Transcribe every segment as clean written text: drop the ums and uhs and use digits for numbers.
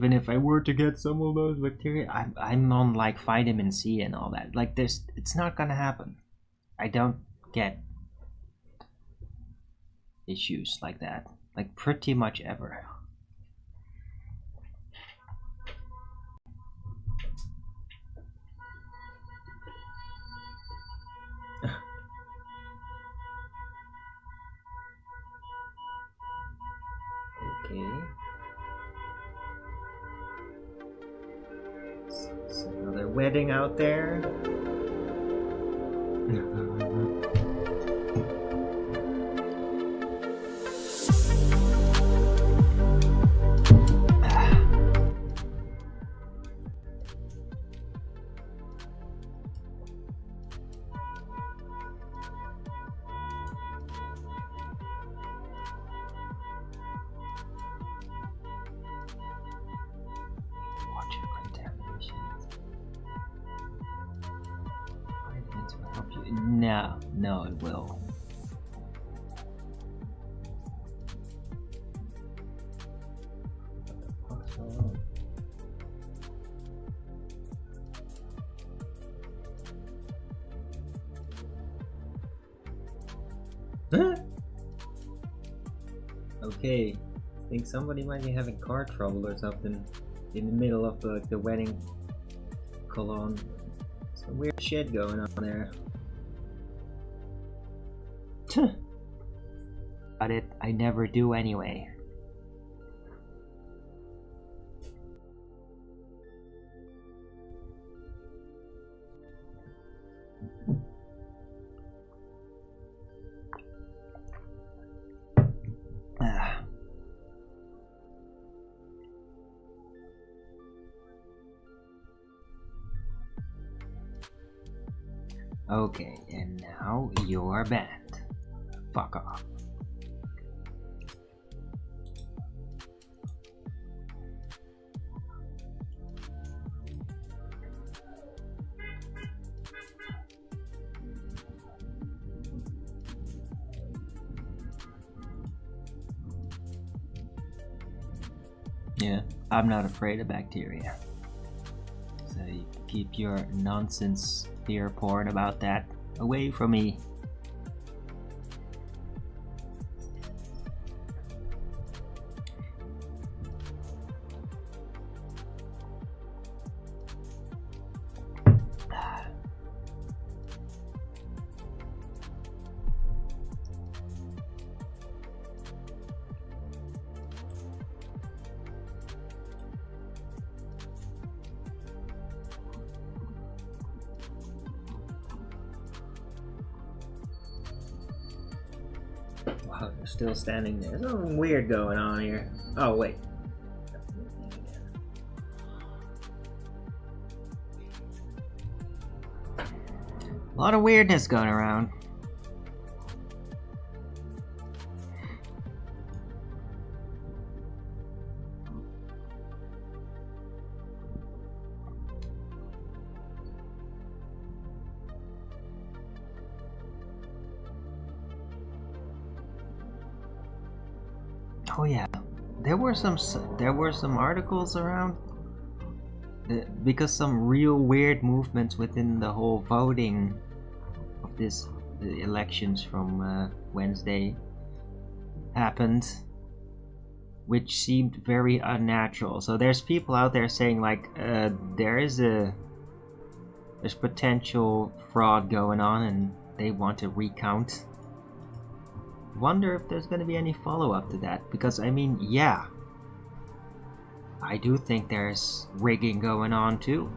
Even if I were to get some of those bacteria, I'm on like vitamin C and all that. Like it's not gonna happen. I don't get issues like that, like pretty much ever. Okay. It's another wedding out there. No, it will. What's wrong? Okay, I think somebody might be having car trouble or something in the middle of the wedding colon. Some weird shit going on there. But I never do anyway. Okay, and now you're banned. Fuck off. Yeah, I'm not afraid of bacteria. So you keep your nonsense fear porn about that away from me. Wow, they're still standing there. There's something weird going on here. Oh, wait. A lot of weirdness going around. Oh yeah, there were some articles around because some real weird movements within the whole voting of the elections from Wednesday happened, which seemed very unnatural. So there's people out there saying like there's potential fraud going on and they want to recount. Wonder if there's going to be any follow-up to that, because I mean, yeah, I do think there's rigging going on too.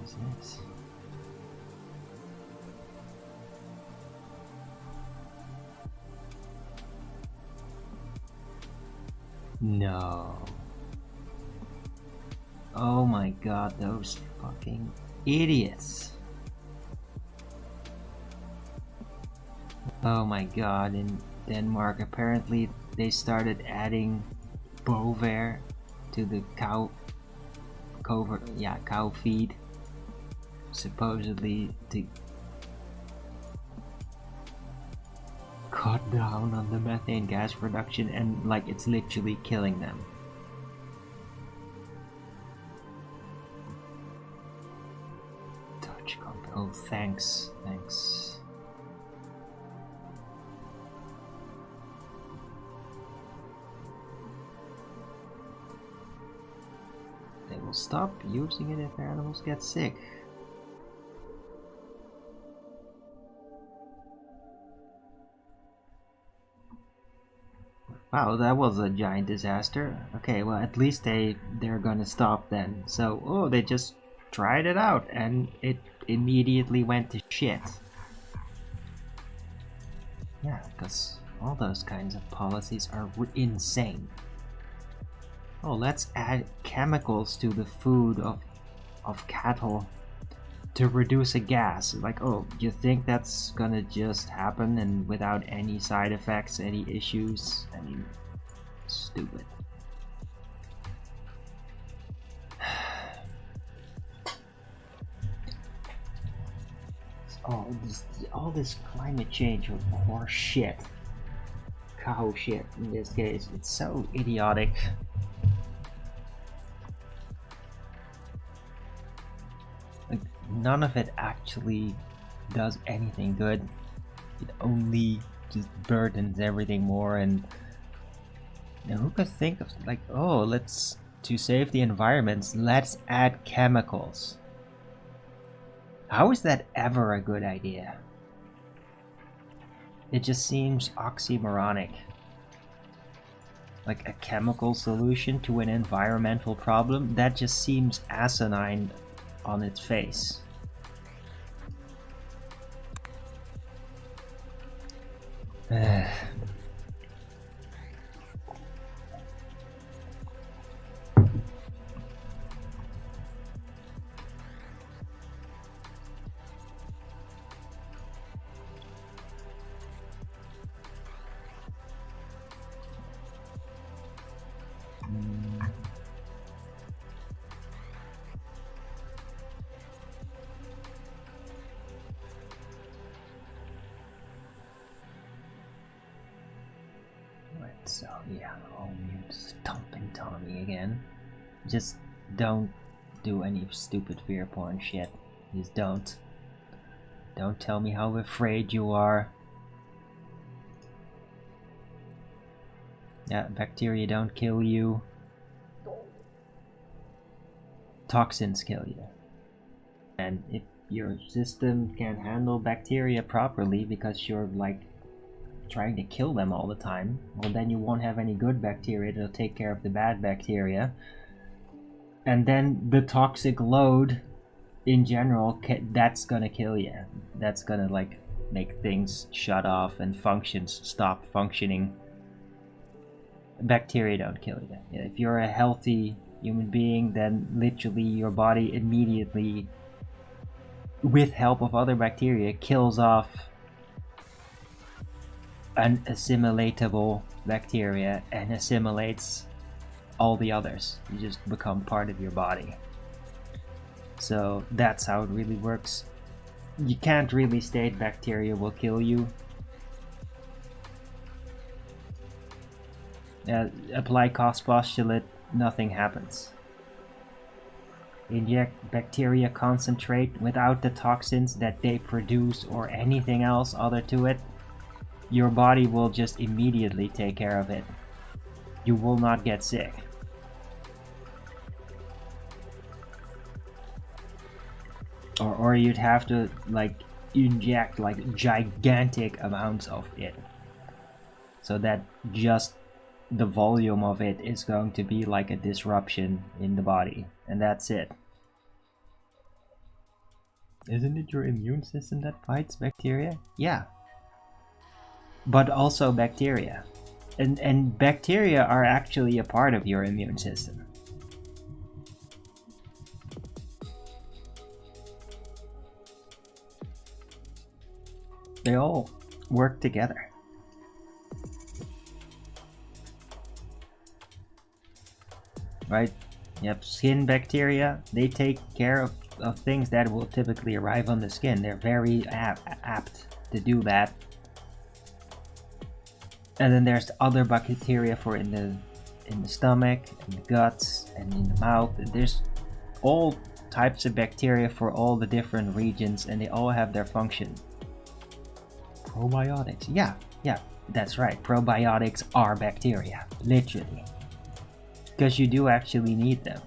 is this? No. Oh my god, those fucking idiots. Oh my god, in Denmark apparently they started adding bover to the cow feed, supposedly to cut down on the methane gas production, and like it's literally killing them. Touch company. Oh, thanks. They will stop using it if their animals get sick. Wow, that was a giant disaster. Okay, well at least they're gonna stop then. So, oh, they just tried it out and it immediately went to shit. Yeah, because all those kinds of policies are insane. Oh, let's add chemicals to the food of cattle to reduce a gas. Like, oh, you think that's gonna just happen and without any side effects, any issues? I mean, stupid. All this climate change with horse shit, cow shit in this case, it's so idiotic. Like, none of it actually does anything good. It only just burdens everything more. And you know, who could think of like, oh, to save the environment, let's add chemicals. How is that ever a good idea? It just seems oxymoronic. Like a chemical solution to an environmental problem, that just seems asinine on its face. So yeah, oh, you stomping Tommy again. Just don't do any stupid fear porn shit. Just don't. Don't tell me how afraid you are. Yeah, bacteria don't kill you. Toxins kill you. And if your system can't handle bacteria properly because you're like trying to kill them all the time, well then you won't have any good bacteria to take care of the bad bacteria, and then the toxic load in general, that's gonna kill you. That's gonna like make things shut off and functions stop functioning. Bacteria don't kill you. If you're a healthy human being, then literally your body immediately, with help of other bacteria, kills off unassimilatable bacteria and assimilates all the others. You just become part of your body. So that's how it really works. You can't really state bacteria will kill you. Apply cost postulate, nothing happens. Inject bacteria concentrate without the toxins that they produce or anything else other to it, your body will just immediately take care of it. You will not get sick. Or you'd have to like inject like gigantic amounts of it, so that just the volume of it is going to be like a disruption in the body, and that's it. Isn't it your immune system that fights bacteria? Yeah. But also bacteria. And bacteria are actually a part of your immune system. They all work together. Right? Yep, skin bacteria, they take care of things that will typically arrive on the skin. They're very apt to do that. And then there's other bacteria for in the stomach, in the guts, and in the mouth. There's all types of bacteria for all the different regions, and they all have their function. Probiotics, yeah, that's right. Probiotics are bacteria, literally. Because you do actually need them.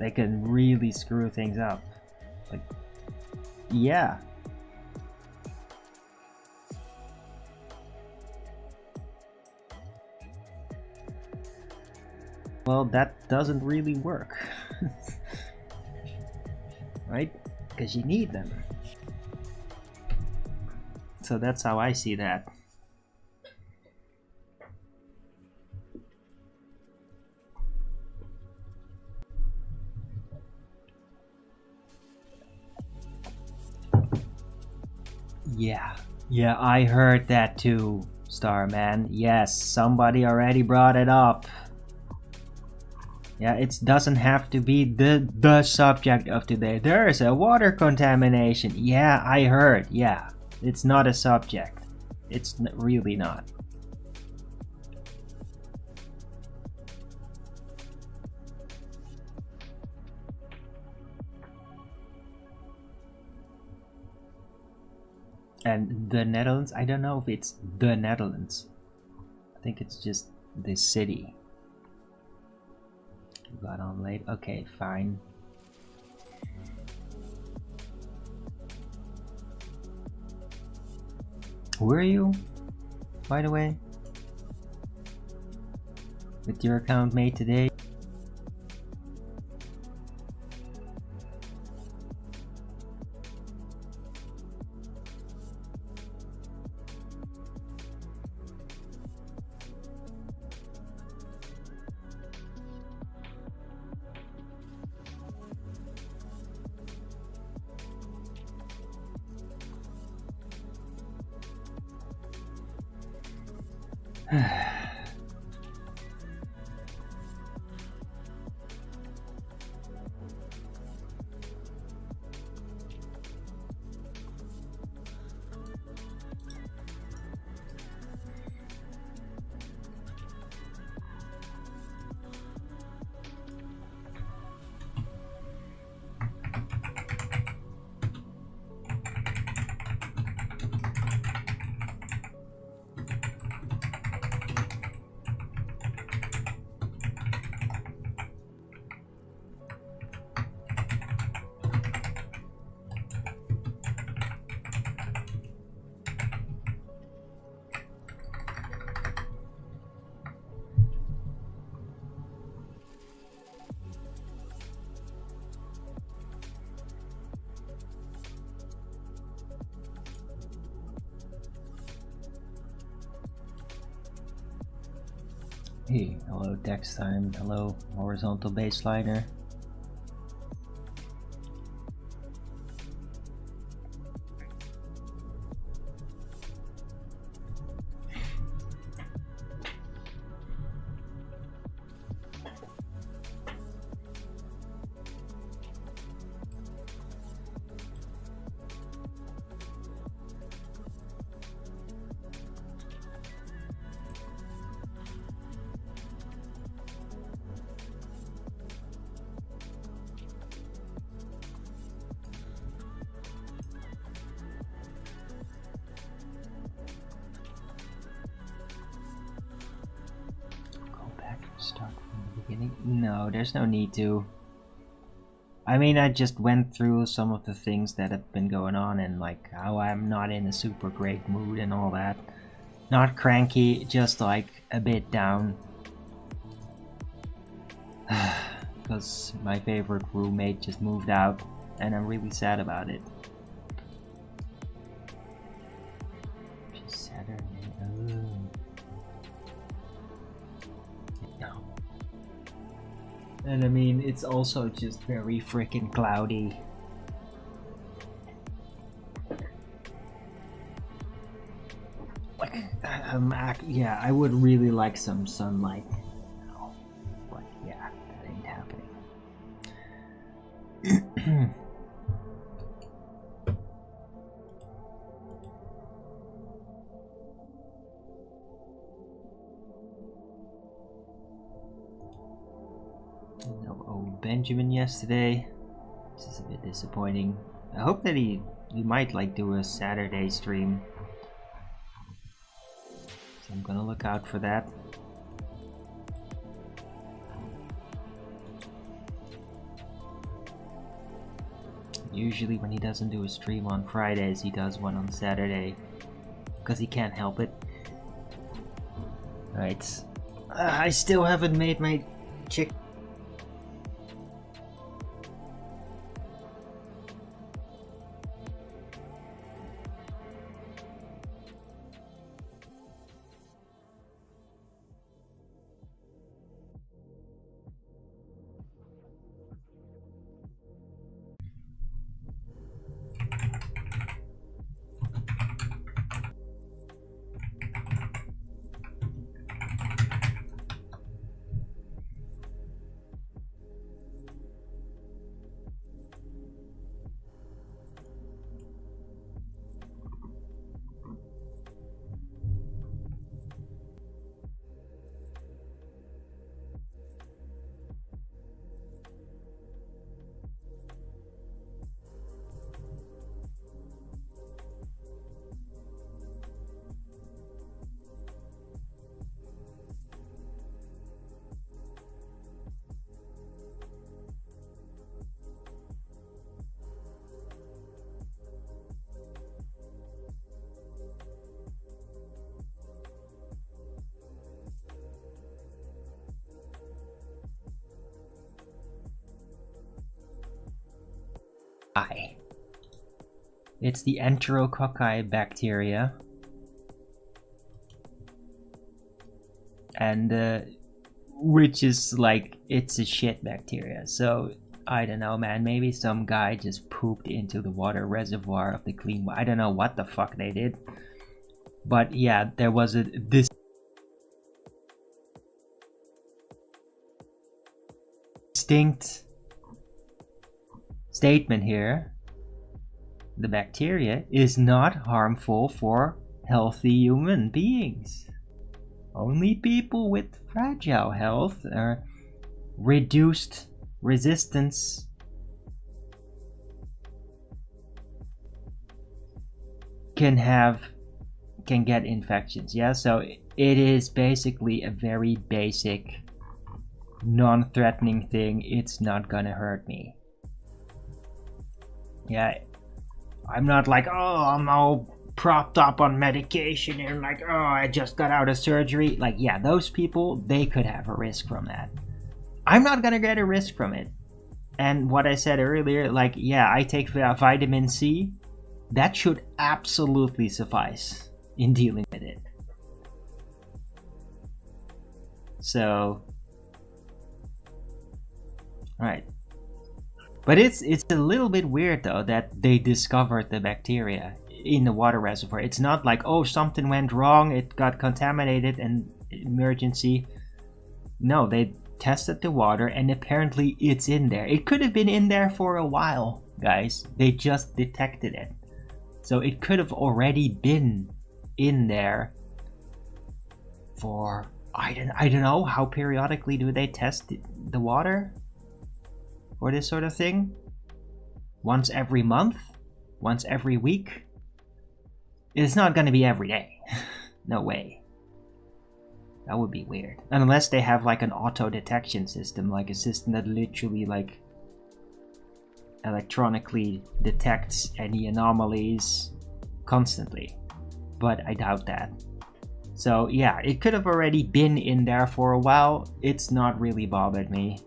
They can really screw things up. Like, yeah. Well, that doesn't really work. Right? Because you need them. So that's how I see that. Yeah, I heard that too, Starman. Yes, somebody already brought it up. Yeah, it doesn't have to be the subject of today. There is a water contamination. Yeah, I heard. Yeah, it's not a subject. It's really not. And the Netherlands, I don't know if it's the Netherlands. I think it's just the city. You got on late? Okay, fine. Who are you, by the way? With your account made today? Hey, hello Dex Time, hello Horizontal Baseliner. Start from the beginning? No, there's no need to. I mean, I just went through some of the things that have been going on and like how I'm not in a super great mood and all that. Not cranky, just like a bit down. Because my favorite roommate just moved out and I'm really sad about it. Just Saturday. No. And I mean, it's also just very freaking cloudy. Yeah, I would really like some sunlight. No. But yeah, that ain't happening. No old Benjamin yesterday. This is a bit disappointing. I hope that he might like do a Saturday stream. So I'm gonna look out for that. Usually when he doesn't do a stream on Fridays, he does one on Saturday. Because he can't help it. Right. I still haven't made my chick. It's the enterococci bacteria. And which is like, it's a shit bacteria. So I don't know, man, maybe some guy just pooped into the water reservoir of the clean water. I don't know what the fuck they did. But yeah, there was this distinct statement here. The bacteria is not harmful for healthy human beings. Only people with fragile health or reduced resistance can get infections. Yeah, so it is basically a very basic, non-threatening thing. It's not gonna hurt me. Yeah, I'm not like, oh, I'm all propped up on medication and like, oh, I just got out of surgery. Like, yeah, those people, they could have a risk from that. I'm not gonna get a risk from it. And what I said earlier, like, yeah, I take vitamin C. That should absolutely suffice in dealing with it. So, alright. But it's a little bit weird though that they discovered the bacteria in the water reservoir. It's not like, oh, something went wrong, it got contaminated and emergency. No, they tested the water and apparently it's in there. It could have been in there for a while, guys. They just detected it. So it could have already been in there for, I don't know, how periodically do they test the water for this sort of thing? Once every month? Once every week? It's not going to be every day. No way. That would be weird. Unless they have like an auto detection system, like a system that literally like electronically detects any anomalies constantly. But I doubt that. So yeah, it could have already been in there for a while. It's not really bothered me.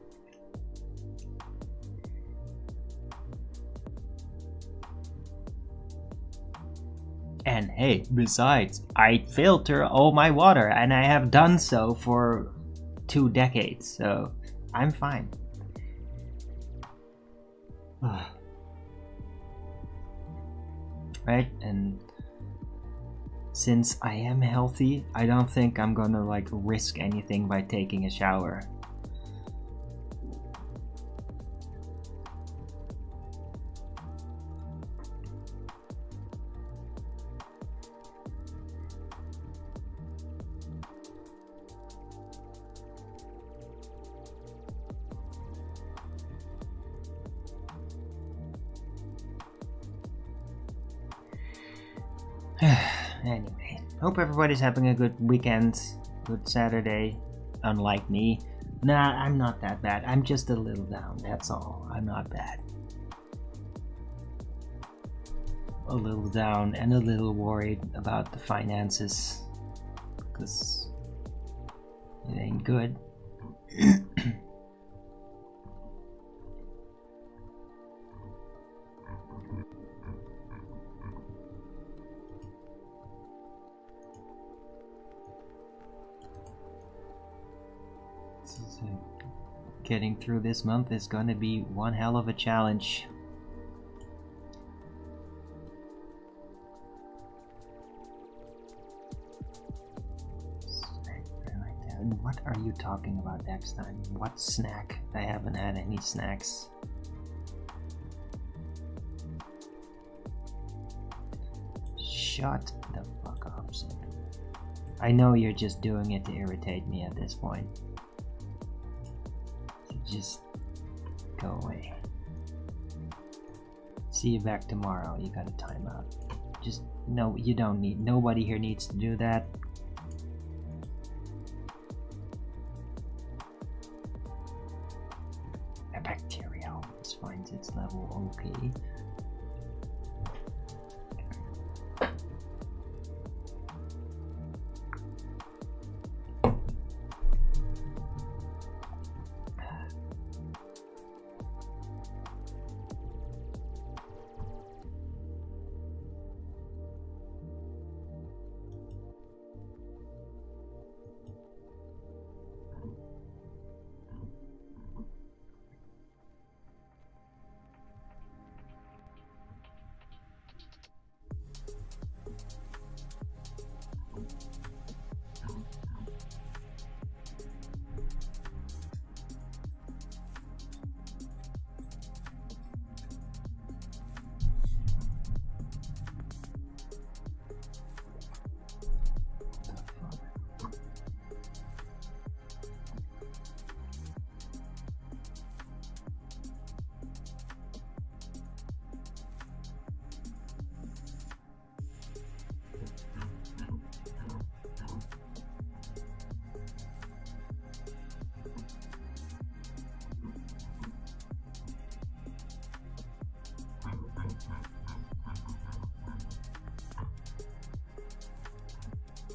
And hey, besides, I filter all my water, and I have done so for 2 decades, so I'm fine. Right? And since I am healthy, I don't think I'm gonna like risk anything by taking a shower. Anyway, hope everybody's having a good weekend, good Saturday, unlike me. Nah, I'm not that bad. I'm just a little down, that's all. I'm not bad. A little down and a little worried about the finances, because it ain't good. Getting through this month is gonna be one hell of a challenge. What are you talking about next time? What snack? I haven't had any snacks. Shut the fuck up, Sid. I know you're just doing it to irritate me at this point. Just go away. See you back tomorrow. You got a timeout. Just no, you don't need. Nobody here needs to do that. A bacterial. This finds its level. Okay.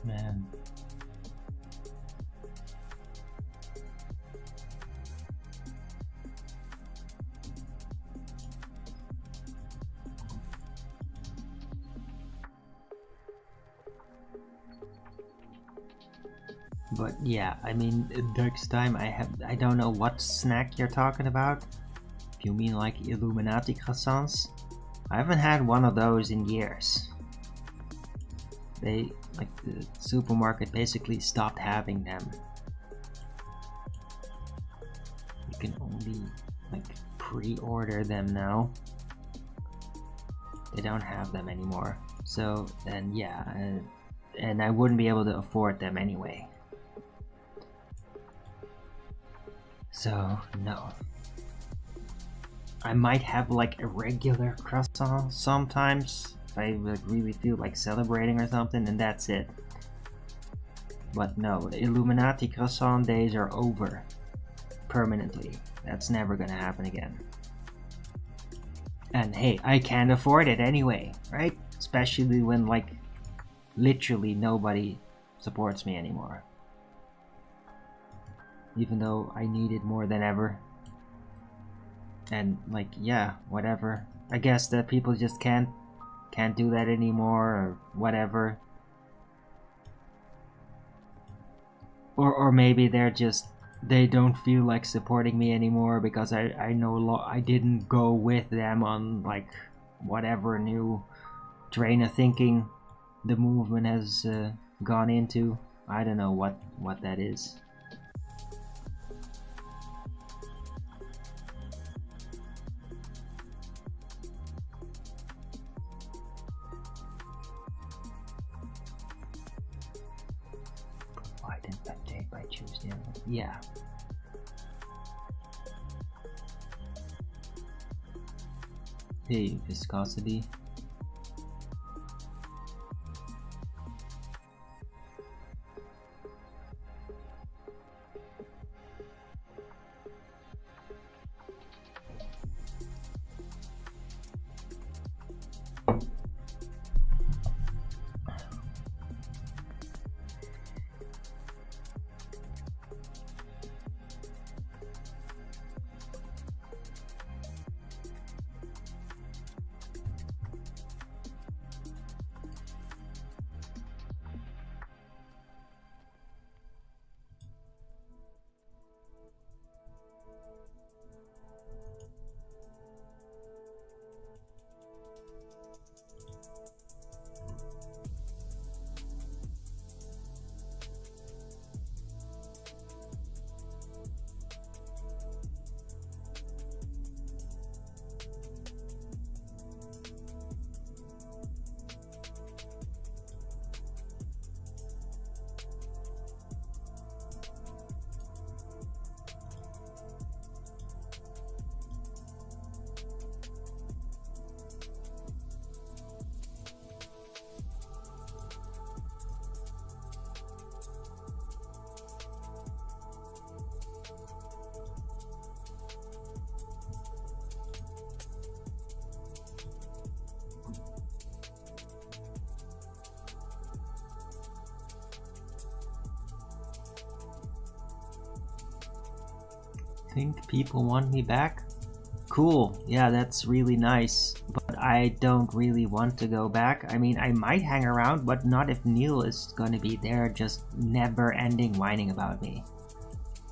Man. But yeah, I mean, next time I don't know what snack you're talking about. If you mean like Illuminati croissants, I haven't had one of those in years. They, like, the supermarket basically stopped having them. You can only like pre-order them now. They don't have them anymore. So then yeah, and I wouldn't be able to afford them anyway. So no. I might have like a regular croissant sometimes if I like really feel like celebrating or something, and that's it. But no, the Illuminati croissant days are over. Permanently. That's never gonna happen again. And hey, I can't afford it anyway, right? Especially when, like, literally nobody supports me anymore. Even though I need it more than ever. And, like, yeah, whatever. I guess that people just can't do that anymore, or whatever. Or maybe they don't feel like supporting me anymore because I didn't go with them on, like, whatever new train of thinking the movement has gone into. I don't know what that is. Why didn't that tape by Tuesday? Yeah. Hey, viscosity. Think people want me back? Cool, yeah, that's really nice, but I don't really want to go back. I mean, I might hang around, but not if Neil is gonna be there just never ending whining about me.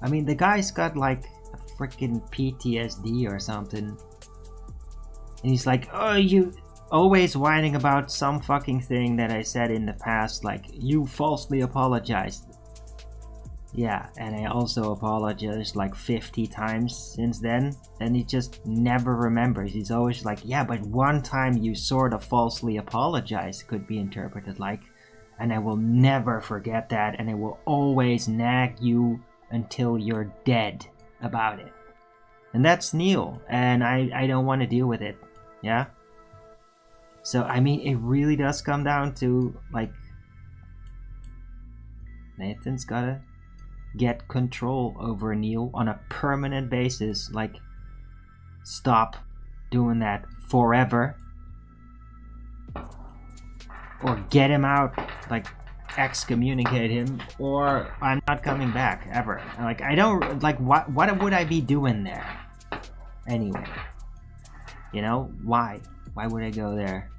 I mean, the guy's got like a freaking PTSD or something. And he's like, oh, you always whining about some fucking thing that I said in the past, like, you falsely apologized. Yeah, and I also apologized like 50 times since then, and he just never remembers. He's always like, yeah, but one time you sort of falsely apologized, could be interpreted like, and I will never forget that, and I will always nag you until you're dead about it. And that's Neil, and I don't want to deal with it, yeah? So, I mean, it really does come down to, like, Nathan's gotta get control over Neil on a permanent basis. Like, stop doing that forever, or get him out, like excommunicate him, or I'm not coming back ever. Like, I don't, like, what would I be doing there anyway? You know, why would I go there?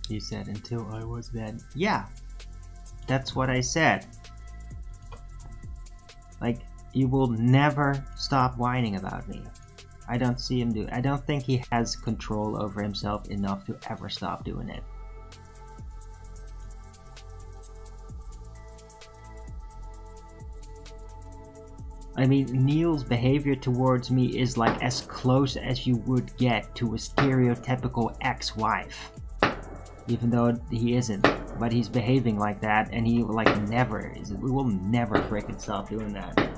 You said until I was dead. Yeah, that's what I said. Like, he will never stop whining about me. I don't see him do. I don't think he has control over himself enough to ever stop doing it. I mean, Neil's behavior towards me is like as close as you would get to a stereotypical ex-wife. Even though he isn't. But he's behaving like that, and he like never is. We will never frickin' stop doing that.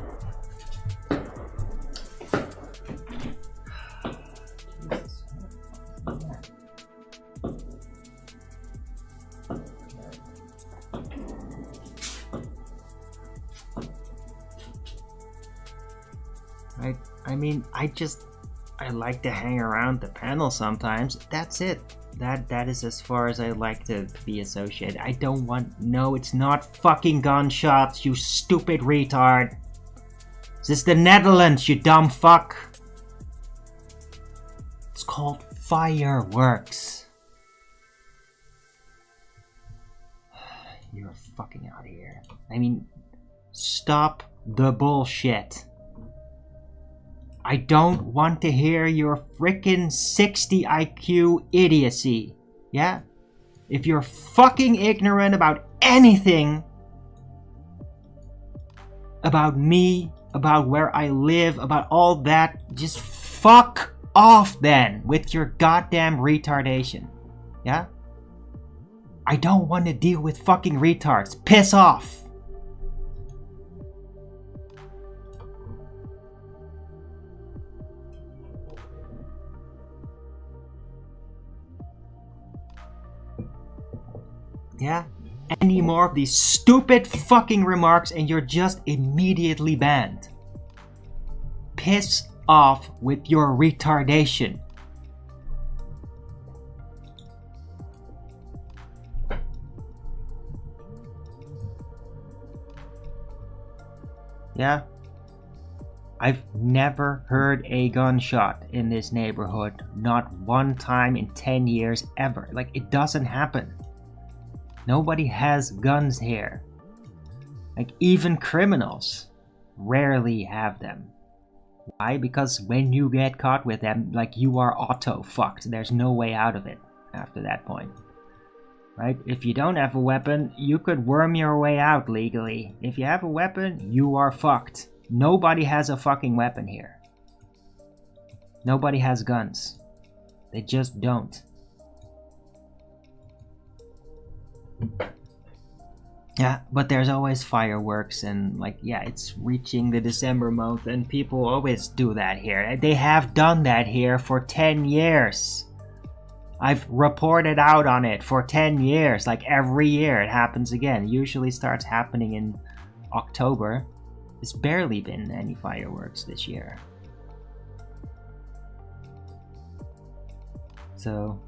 I mean, I like to hang around the panel sometimes. That's it. That is as far as I like to be associated. I don't want... No, it's not fucking gunshots, you stupid retard. This is the Netherlands, you dumb fuck. It's called fireworks. You're fucking out of here. I mean, stop the bullshit. I don't want to hear your frickin' 60 IQ idiocy. Yeah? If you're fucking ignorant about anything, about me, about where I live, about all that, just fuck off then with your goddamn retardation. Yeah? I don't want to deal with fucking retards. Piss off! Yeah? Any more of these stupid fucking remarks and you're just immediately banned. Piss off with your retardation. Yeah? I've never heard a gunshot in this neighborhood. Not one time in 10 years ever. Like, it doesn't happen. Nobody has guns here. Like, even criminals rarely have them. Why? Because when you get caught with them, like, you are auto-fucked. There's no way out of it after that point. Right? If you don't have a weapon, you could worm your way out legally. If you have a weapon, you are fucked. Nobody has a fucking weapon here. Nobody has guns. They just don't. Yeah, but there's always fireworks and like, yeah, it's reaching the December month and people always do that here. They have done that here for 10 years. I've reported out on it for 10 years. Like every year it happens again. It usually starts happening in October. There's barely been any fireworks this year. So...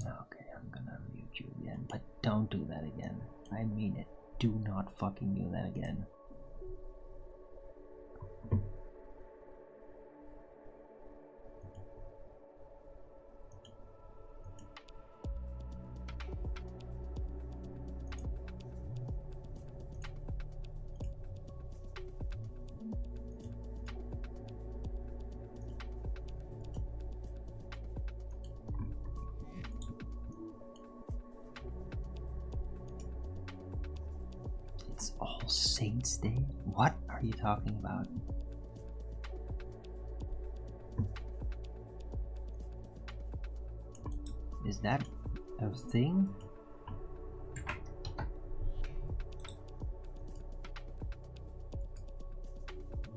Okay, I'm gonna mute you again, but don't do that again. I mean it. Do not fucking do that again. It's All Saints Day? What are you talking about? Is that a thing?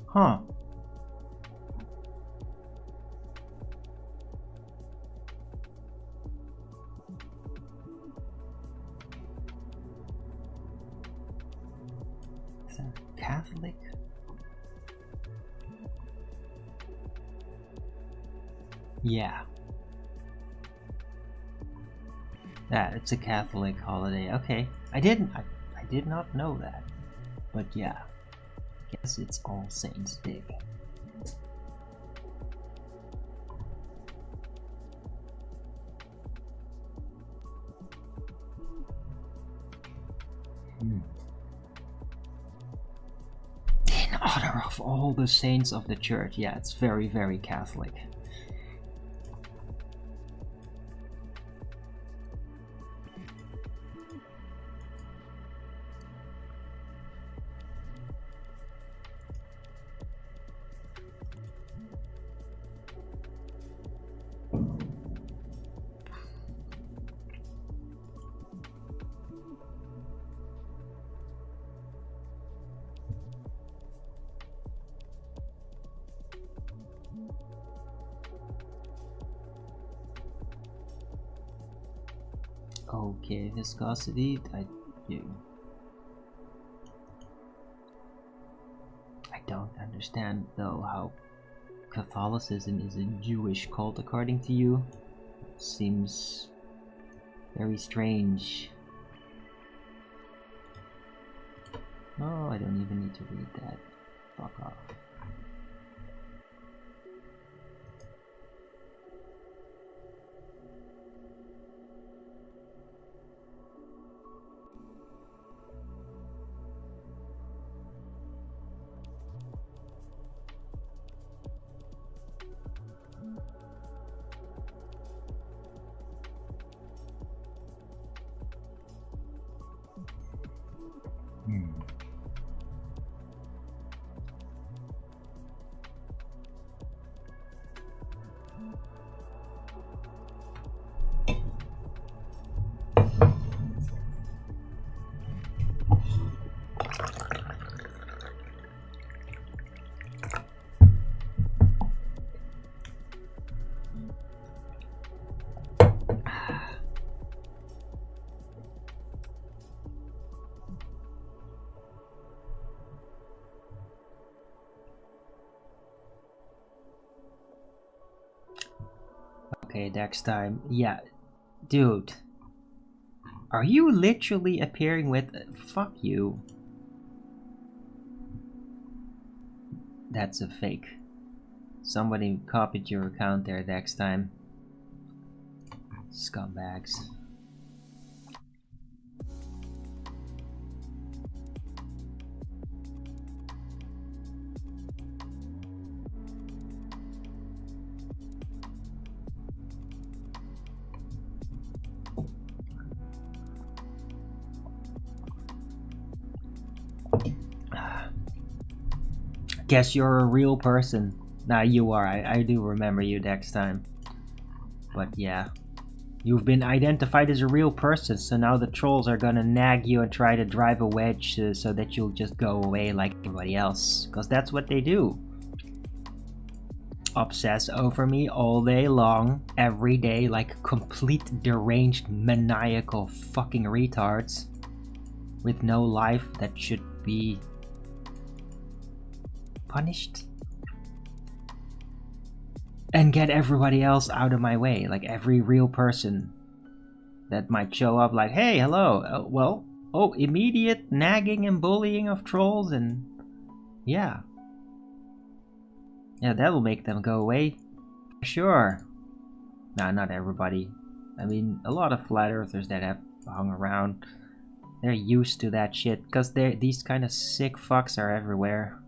Huh. Is that Catholic? Yeah. Yeah, it's a Catholic holiday. Okay, I did not know that. But yeah, guess it's All Saints Day. In honor of all the saints of the church. Yeah, it's very, very Catholic. Okay, viscosity, I don't understand though how Catholicism is a Jewish cult according to you. Seems very strange. Oh, I don't even need to read that. Fuck off. Okay, next time. Yeah, dude. Are you literally appearing with... fuck you. That's a fake. Somebody copied your account there next time. Scumbags. Guess you're a real person. Nah, you are. I do remember you next time. But yeah. You've been identified as a real person, so now the trolls are gonna nag you and try to drive a wedge so that you'll just go away like everybody else. Because that's what they do. Obsess over me all day long, every day, like complete deranged, maniacal fucking retards. With no life that should be punished. And get everybody else out of my way, like every real person that might show up like, hey, hello, immediate nagging and bullying of trolls, and yeah, that'll make them go away, sure. Nah, not everybody. I mean, a lot of flat earthers that have hung around, they're used to that shit, because these kind of sick fucks are everywhere.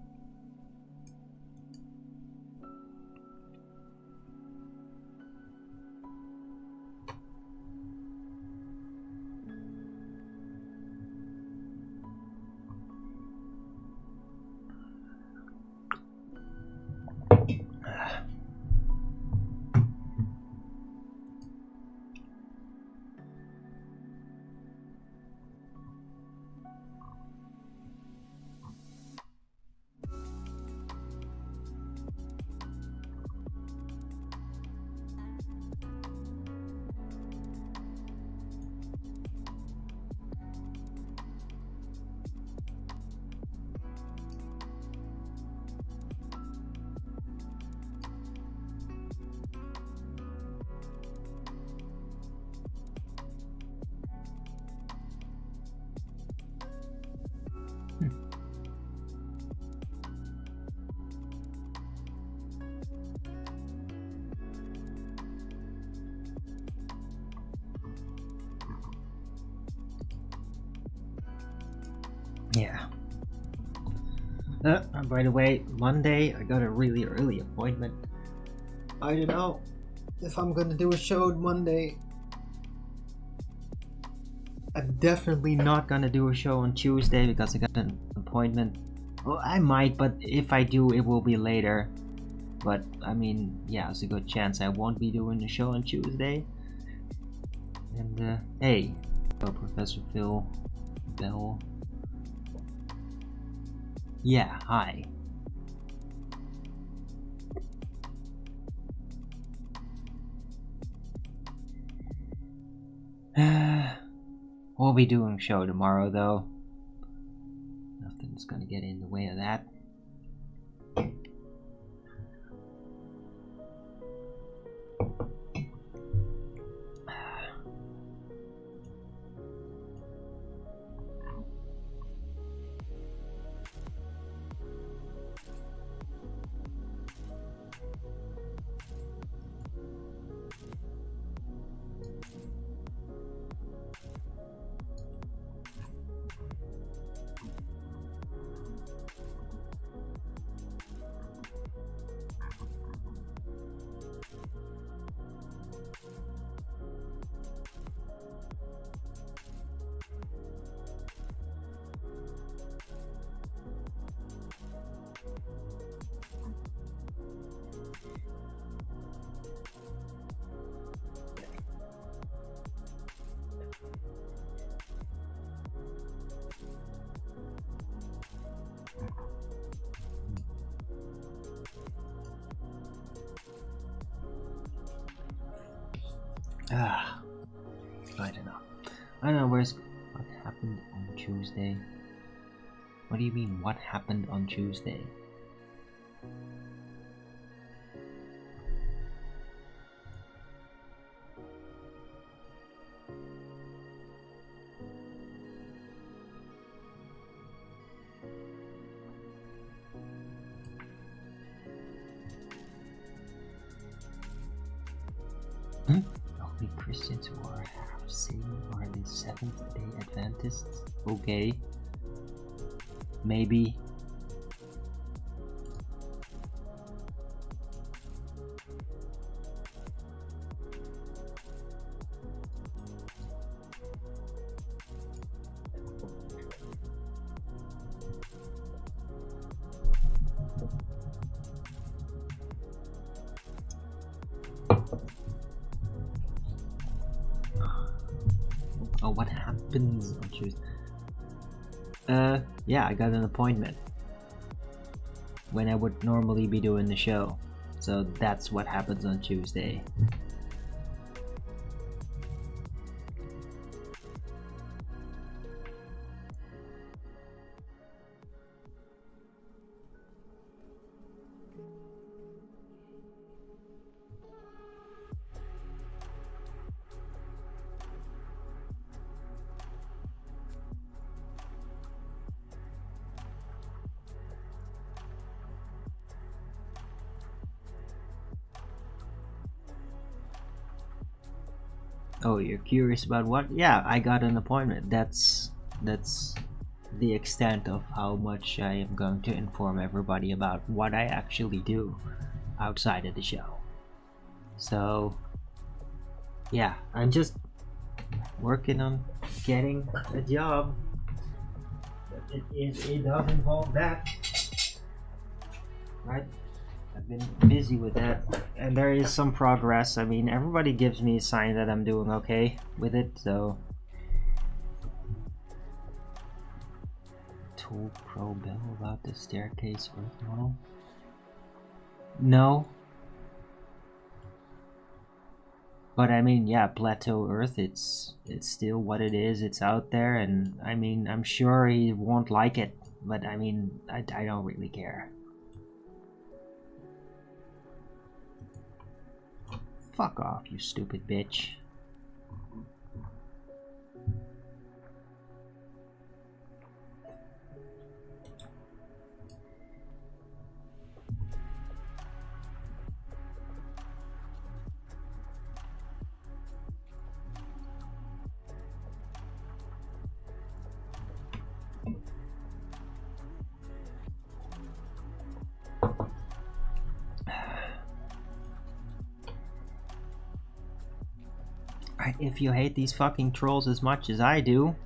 Yeah. By the way, Monday I got a really early appointment. I don't know if I'm gonna do a show on Monday. I'm definitely not gonna do a show on Tuesday because I got an appointment. Well, I might, but if I do, it will be later. But I mean, yeah, there's a good chance I won't be doing the show on Tuesday. And hey, hello, Professor Phil Bell. Yeah, hi. We'll be doing show tomorrow though. Nothing's gonna get in the way of that. I don't know. I don't know what happened on Tuesday. What do you mean, what happened on Tuesday? Only Christians who are half saved are the Seventh-day Adventists? Okay. Maybe. Oh, what happens on Tuesday? Yeah, I got an appointment when I would normally be doing the show. So that's what happens on Tuesday. Oh, you're curious about what? Yeah, I got an appointment. That's the extent of how much I am going to inform everybody about what I actually do outside of the show. So, yeah, I'm just working on getting a job. It does involve that, right? I've been busy with that, and there is some progress. I mean, everybody gives me a sign that I'm doing okay with it, so. Told Pro Bill about the staircase Earth model? No. But I mean, yeah, Plateau Earth, it's still what it is, it's out there, and I mean, I'm sure he won't like it, but I mean, I don't really care. Fuck off, you stupid bitch. Right, if you hate these fucking trolls as much as I do,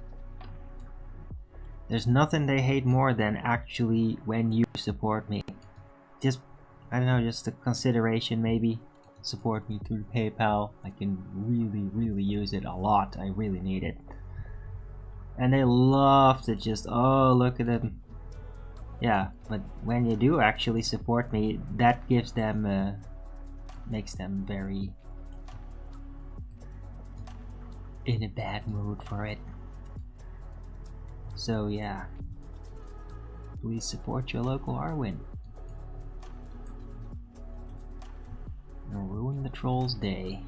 there's nothing they hate more than actually when you support me. Just, I don't know, just a consideration maybe. Support me through PayPal. I can really use it a lot. I really need it. And they love to just, oh, look at them. Yeah, but when you do actually support me, that gives them, makes them very in a bad mood for it. So yeah, please support your local Arwen. And ruin the troll's day.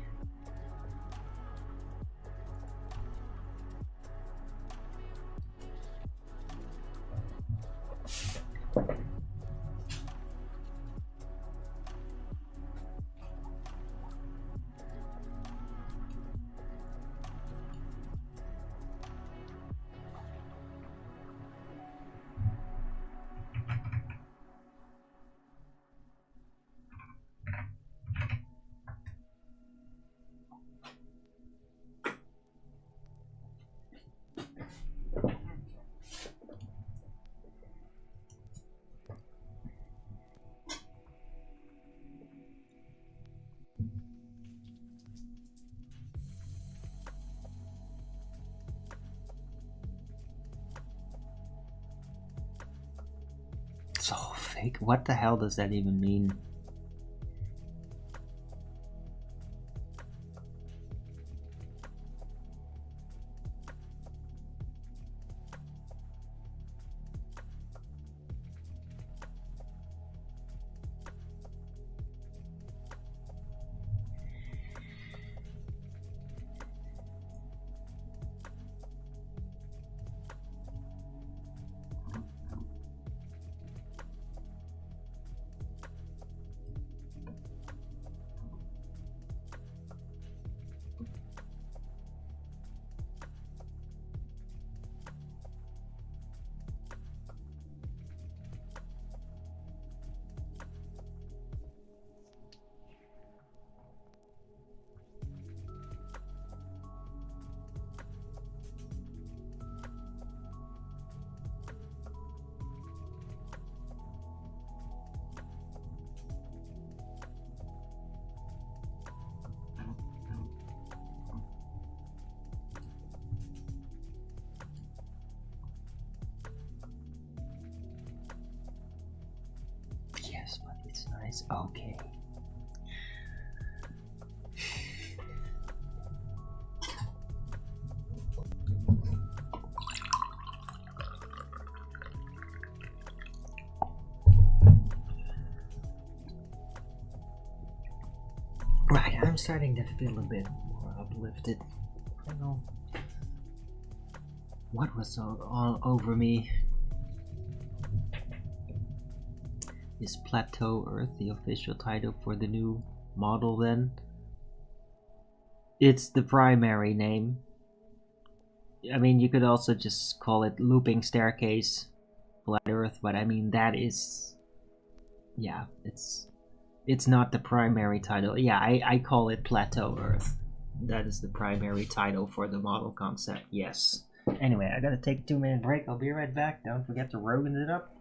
So fake? What the hell does that even mean? Yes, but it's nice. Okay. Right, I'm starting to feel a bit more uplifted. I don't know what was all over me. Is Plateau Earth the official title for the new model then? It's the primary name. I mean, you could also just call it Looping Staircase Flat Earth, but I mean, that is... yeah, it's not the primary title. Yeah, I call it Plateau Earth. That is the primary title for the model concept, yes. Anyway, I gotta take a 2-minute break. I'll be right back. Don't forget to Rogan it up.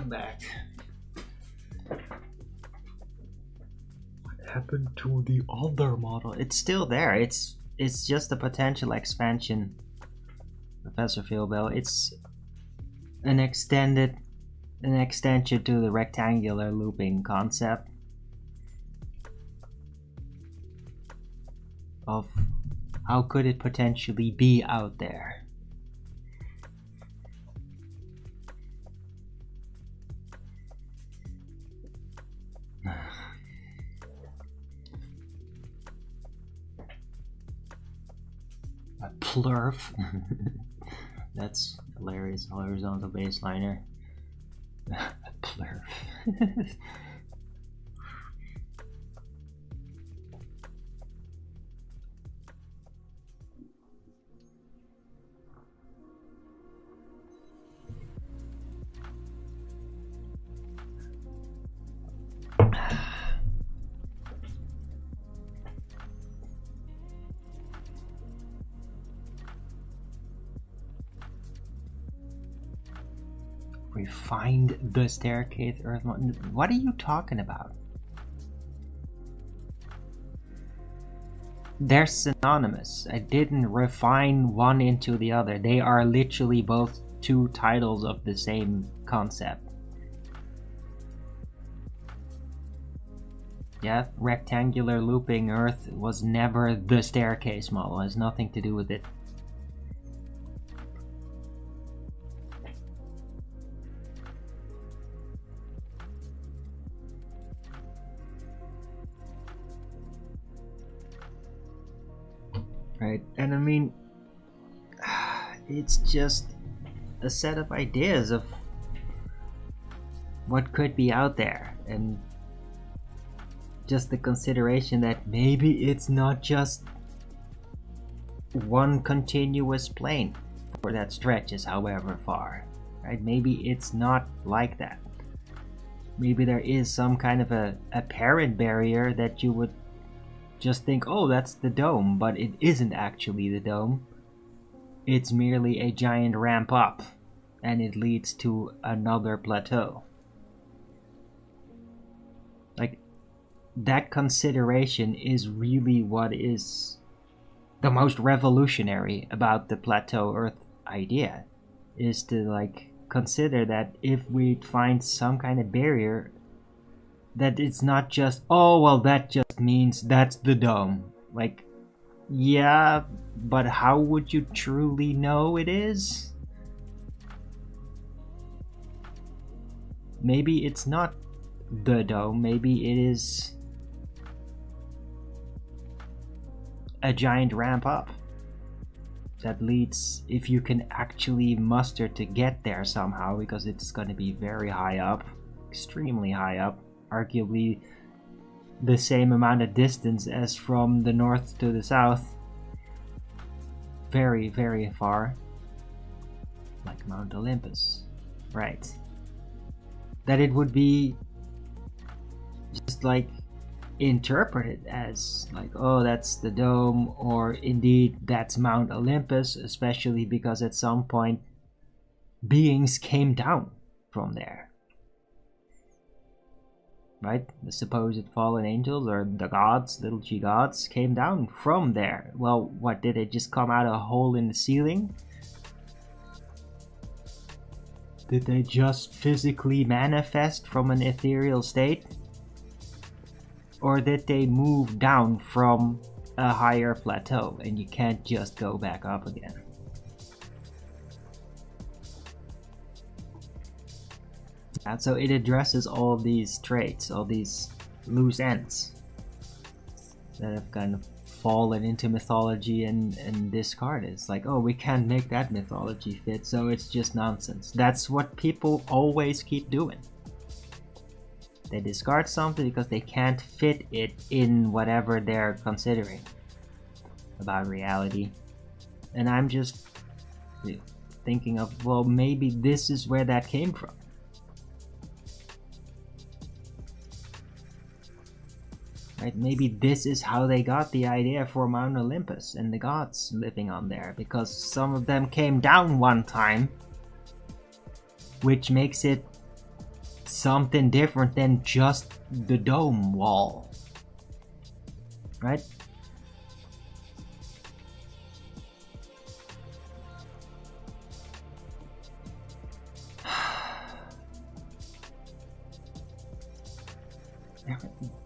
I'm back. What happened to the older model? It's still there. It's just a potential expansion, Professor Philbell. It's an extension to the rectangular looping concept of how could it potentially be out there. A plurf. That's hilarious. Horizontal baseliner. A plurf. Refined the staircase earth. What are you talking about? They're synonymous. I didn't refine one into the other. They are literally both two titles of the same concept. Yeah, rectangular looping earth was never the staircase model. It has nothing to do with it. Right, and I mean, it's just a set of ideas of what could be out there, and just the consideration that maybe it's not just one continuous plane for that stretches however far, right? Maybe it's not like that. Maybe there is some kind of a apparent barrier that you would just think, oh, that's the dome, but it isn't actually the dome. It's merely a giant ramp up, and it leads to another plateau. Like, that consideration is really what is the most revolutionary about the plateau Earth idea, is to like consider that if we find some kind of barrier, that it's not just, oh well, that just means that's the dome. Like, yeah, but how would you truly know it is? Maybe it's not the dome, maybe it is a giant ramp up that leads, if you can actually muster to get there somehow, because it's going to be very high up, extremely high up, arguably the same amount of distance as from the north to the south, very, very far, like Mount Olympus, right? That it would be just like interpreted as like, oh, that's the dome, or indeed that's Mount Olympus, especially because at some point beings came down from there, right? The supposed fallen angels, or the gods, little g gods, came down from there. Well, what, did it just come out a hole in the ceiling? Did they just physically manifest from an ethereal state? Or did they move down from a higher plateau and you can't just go back up again? And so it addresses all these traits, all these loose ends that have kind of fallen into mythology and discarded. It's like, oh, we can't make that mythology fit, so it's just nonsense. That's what people always keep doing. They discard something because they can't fit it in whatever they're considering about reality. And I'm just thinking of, well, maybe this is where that came from. Right? Maybe this is how they got the idea for Mount Olympus and the gods living on there, because some of them came down one time, which makes it something different than just the dome wall, right?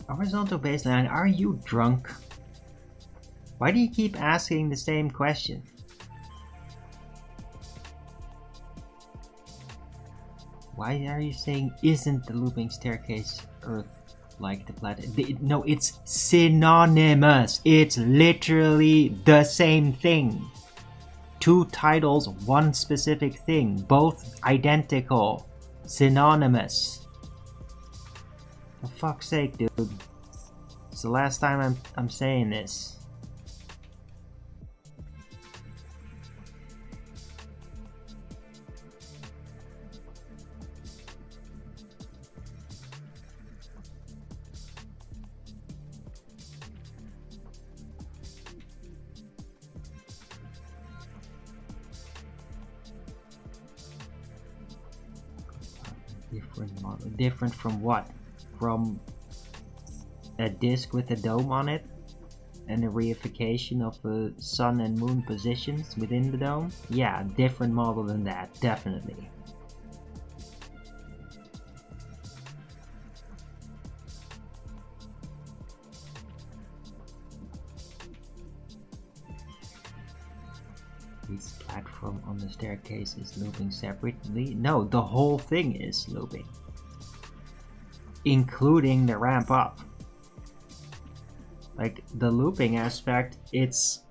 Horizontal baseline, are you drunk? Why do you keep asking the same question? Why are you saying isn't the looping staircase Earth like the planet? No, it's synonymous. It's literally the same thing. Two titles, one specific thing, both identical, synonymous. For fuck's sake, dude. It's the last time I'm saying this. Different model. Different from what? From a disk with a dome on it and a reification of the sun and moon positions within the dome? Yeah, different model than that, definitely. This platform on the staircase is looping separately? No, the whole thing is looping, including the ramp up. Like, the looping aspect, it's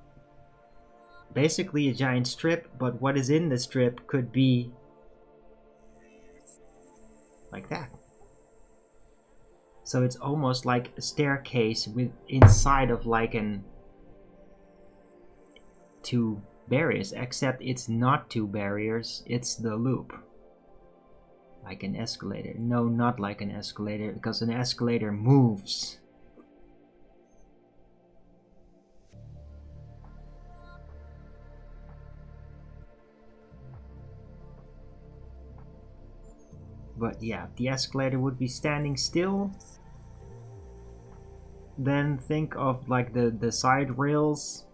basically a giant strip, but what is in the strip could be like that. So it's almost like a staircase with inside of like two barriers, except it's not two barriers, it's the loop. Like an escalator. No, not like an escalator, because an escalator moves. But yeah, the escalator would be standing still. Then think of like the side rails.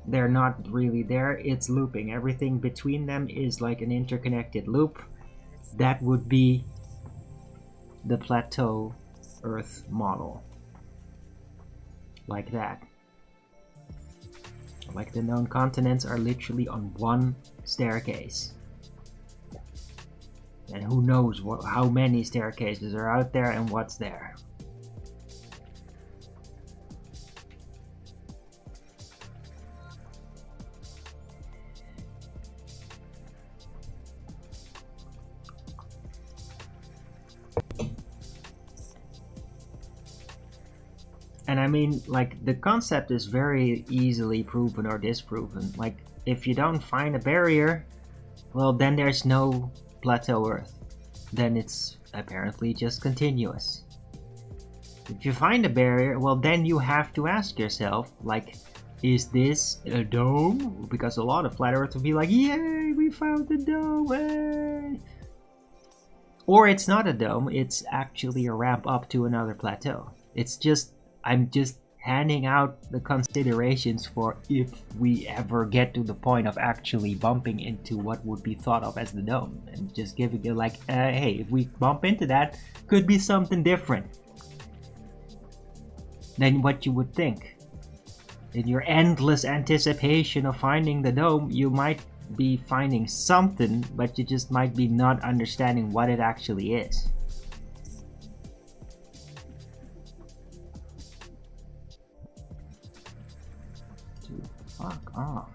They're not really there, it's looping. Everything between them is like an interconnected loop. That would be the plateau Earth model. Like that. Like the known continents are literally on one staircase. And who knows how many staircases are out there and what's there. And I mean, like, the concept is very easily proven or disproven. Like, if you don't find a barrier, well, then there's no plateau Earth. Then it's apparently just continuous. If you find a barrier, well, then you have to ask yourself, like, is this a dome? Because a lot of flat Earth would be like, yay, we found the dome, hey! Or it's not a dome, it's actually a ramp up to another plateau. It's just, I'm just handing out the considerations for if we ever get to the point of actually bumping into what would be thought of as the dome. And just giving it like, hey, if we bump into that, could be something different than what you would think. In your endless anticipation of finding the dome, you might be finding something, but you just might be not understanding what it actually is. Dude, fuck off.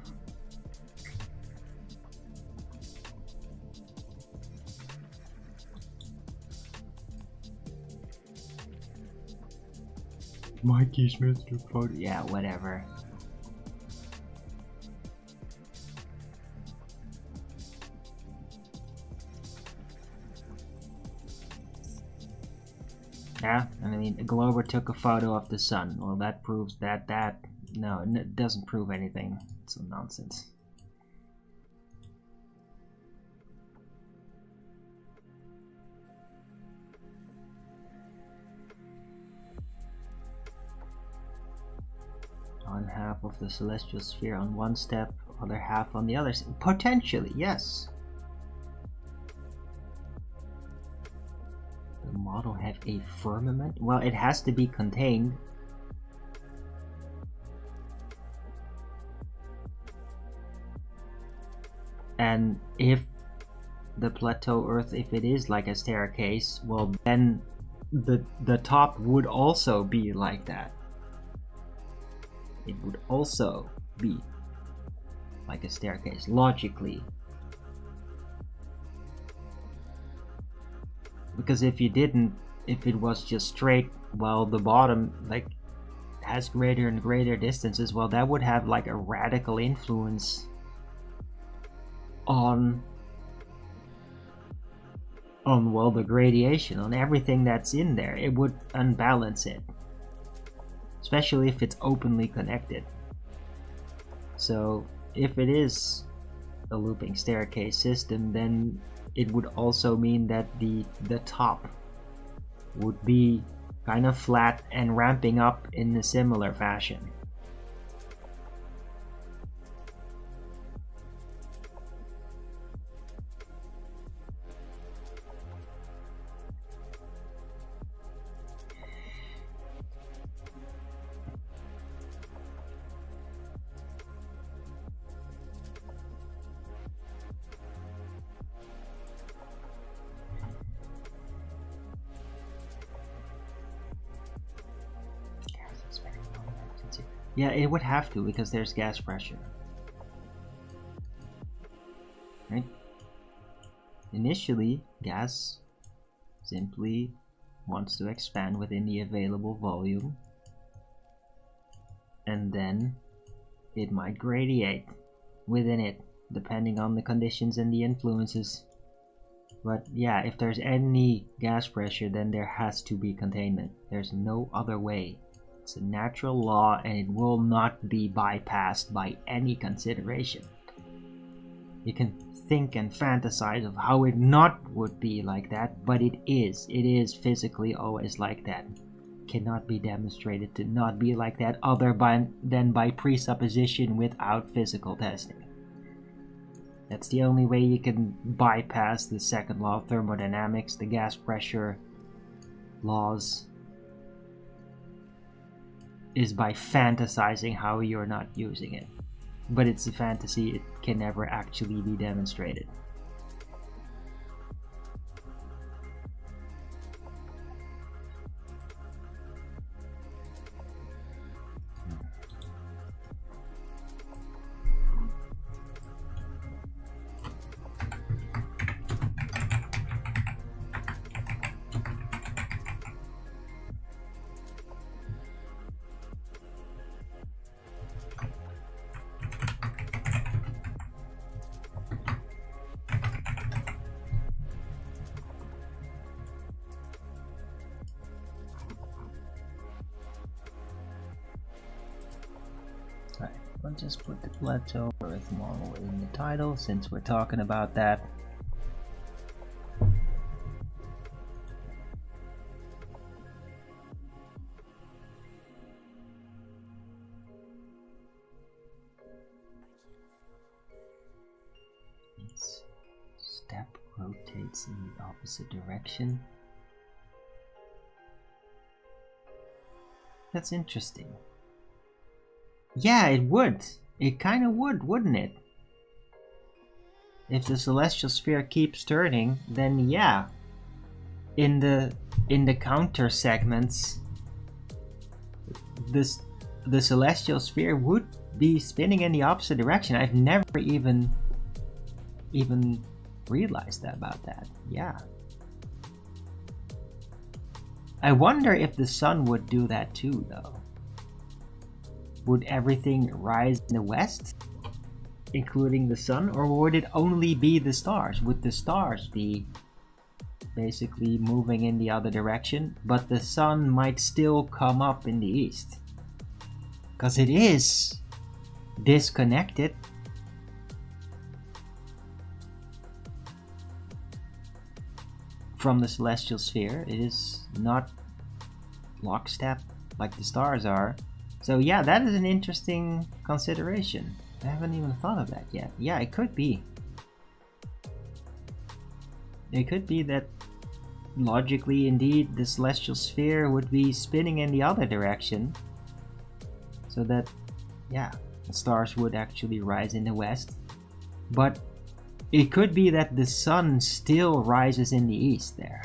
Mikey's Mr. Photo. Yeah, whatever. Yeah, I mean, a Glober took a photo of the sun. Well, that proves that no, it doesn't prove anything. It's some nonsense. one half of the celestial sphere on one step, other half on the other. Potentially, yes. The model have a firmament? Well, it has to be contained. And if the plateau Earth, if it is like a staircase, well then the top would also be like that. It would also be like a staircase, logically. Because if it was just straight, well, the bottom like has greater and greater distances, well, that would have like a radical influence on well, the gradation, on everything that's in there. It would unbalance it, especially if it's openly connected. So if it is a looping staircase system, then it would also mean that the top would be kind of flat and ramping up in a similar fashion. Yeah, it would have to, because there's gas pressure. Right? Initially, gas simply wants to expand within the available volume, and then it might gradiate within it, depending on the conditions and the influences. But yeah, if there's any gas pressure, then there has to be containment. There's no other way. It's a natural law, and it will not be bypassed by any consideration. You can think and fantasize of how it not would be like that, but it is. It is physically always like that. Cannot be demonstrated to not be like that other than by presupposition without physical testing. That's the only way you can bypass the second law of thermodynamics, the gas pressure laws, is by fantasizing how you're not using it. But it's a fantasy, it can never actually be demonstrated. I'll just put the plateau Earth model in the title since we're talking about that. Each step rotates in the opposite direction. That's interesting. Yeah, it would. It kind of would, wouldn't it? If the celestial sphere keeps turning, then yeah. In the counter segments, the celestial sphere would be spinning in the opposite direction. I've never even realized about that. Yeah. I wonder if the sun would do that too, though. Would everything rise in the west, including the sun, or would it only be the stars? Would the stars be basically moving in the other direction, but the sun might still come up in the east? Because it is disconnected. From the celestial sphere, it is not lockstep like the stars are. So yeah, that is an interesting consideration. I haven't even thought of that yet. Yeah, it could be. It could be that logically, indeed, the celestial sphere would be spinning in the other direction. So that, yeah, the stars would actually rise in the west. But it could be that the sun still rises in the east there.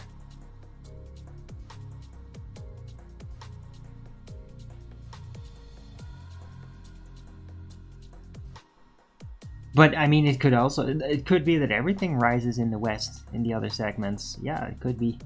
But I mean, it could be that everything rises in the west in the other segments. Yeah, it could be.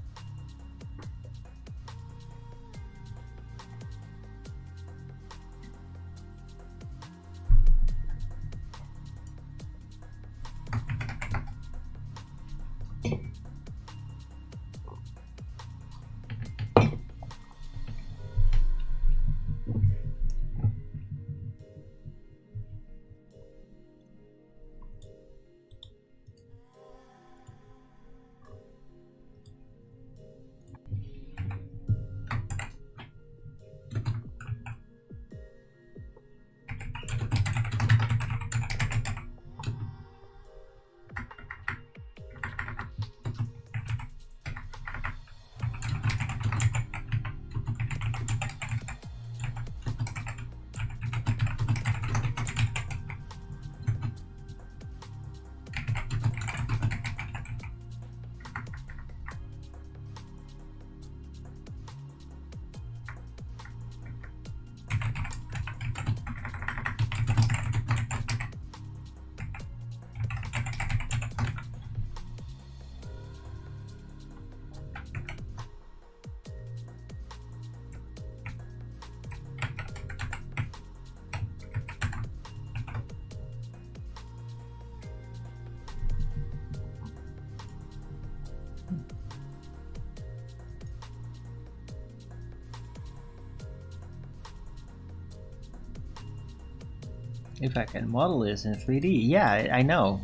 If I can model this in 3D, yeah, I know.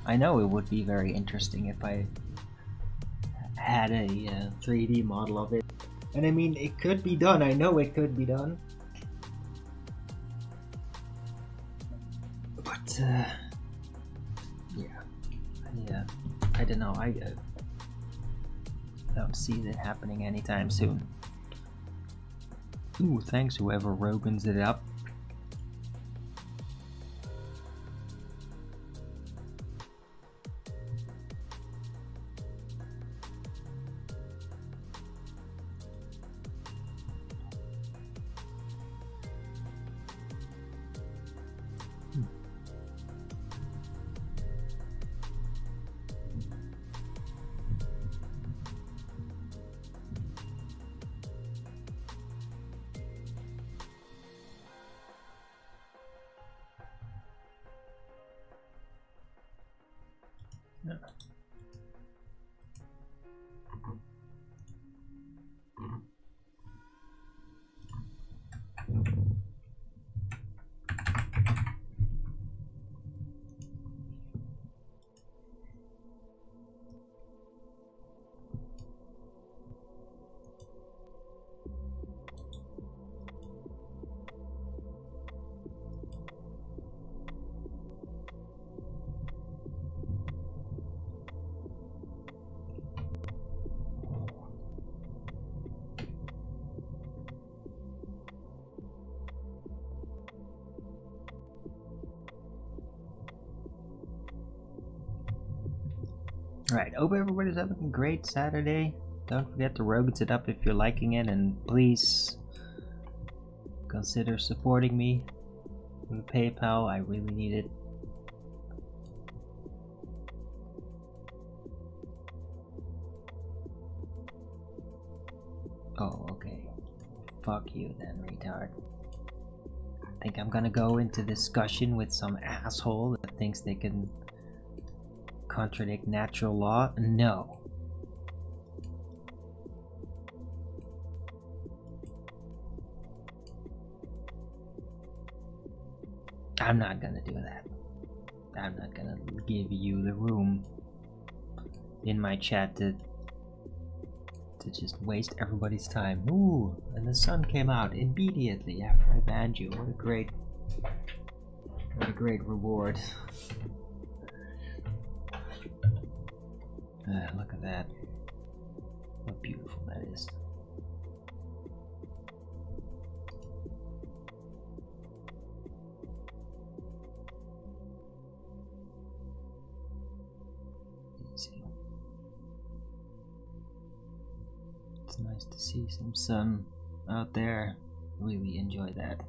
I know it would be very interesting if I had a 3D model of it. And I mean, it could be done. I know it could be done. But, yeah, I don't know. I don't see that happening anytime soon. Ooh, thanks whoever Rogans it up. Alright, hope everybody's having a great Saturday. Don't forget to Rogans it up if you're liking it, and please consider supporting me with PayPal. I really need it. Oh, okay. Fuck you then, retard. I think I'm gonna go into discussion with some asshole that thinks they can contradict natural law? No. I'm not gonna do that. I'm not gonna give you the room in my chat to to just waste everybody's time. Ooh, and the sun came out immediately after I banned you. What a great reward. Look at that. How beautiful that is. It's nice to see some sun out there. Really enjoy that.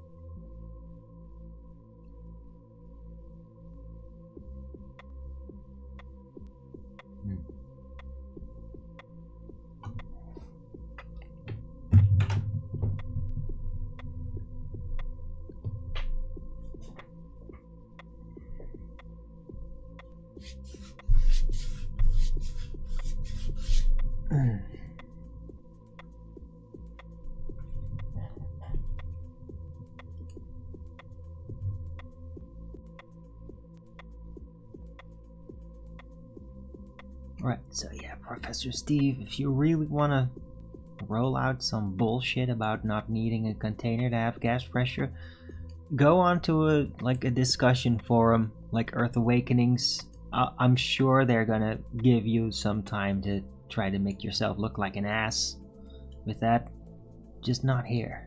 Right, so yeah, Professor Steve, if you really want to roll out some bullshit about not needing a container to have gas pressure, go onto a discussion forum like Earth Awakenings. I'm sure they're gonna give you some time to try to make yourself look like an ass with that. Just not here.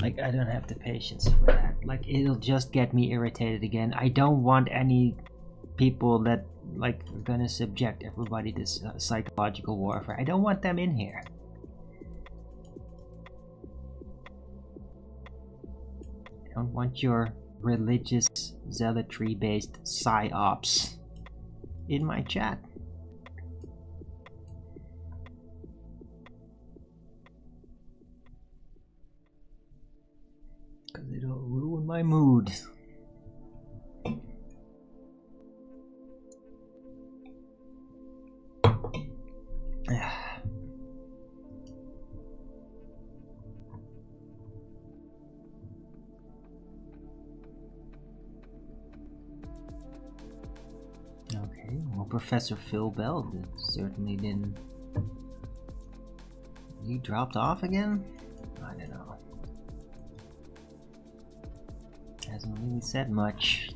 Like, I don't have the patience for that. Like, it'll just get me irritated again. I don't want any people that, like, are gonna subject everybody to psychological warfare. I don't want them in here. I don't want your religious zealotry-based psyops in my chat. Because it'll ruin my mood. Okay, well, Professor Phil Bell certainly didn't. He dropped off again? I don't know. Hasn't really said much.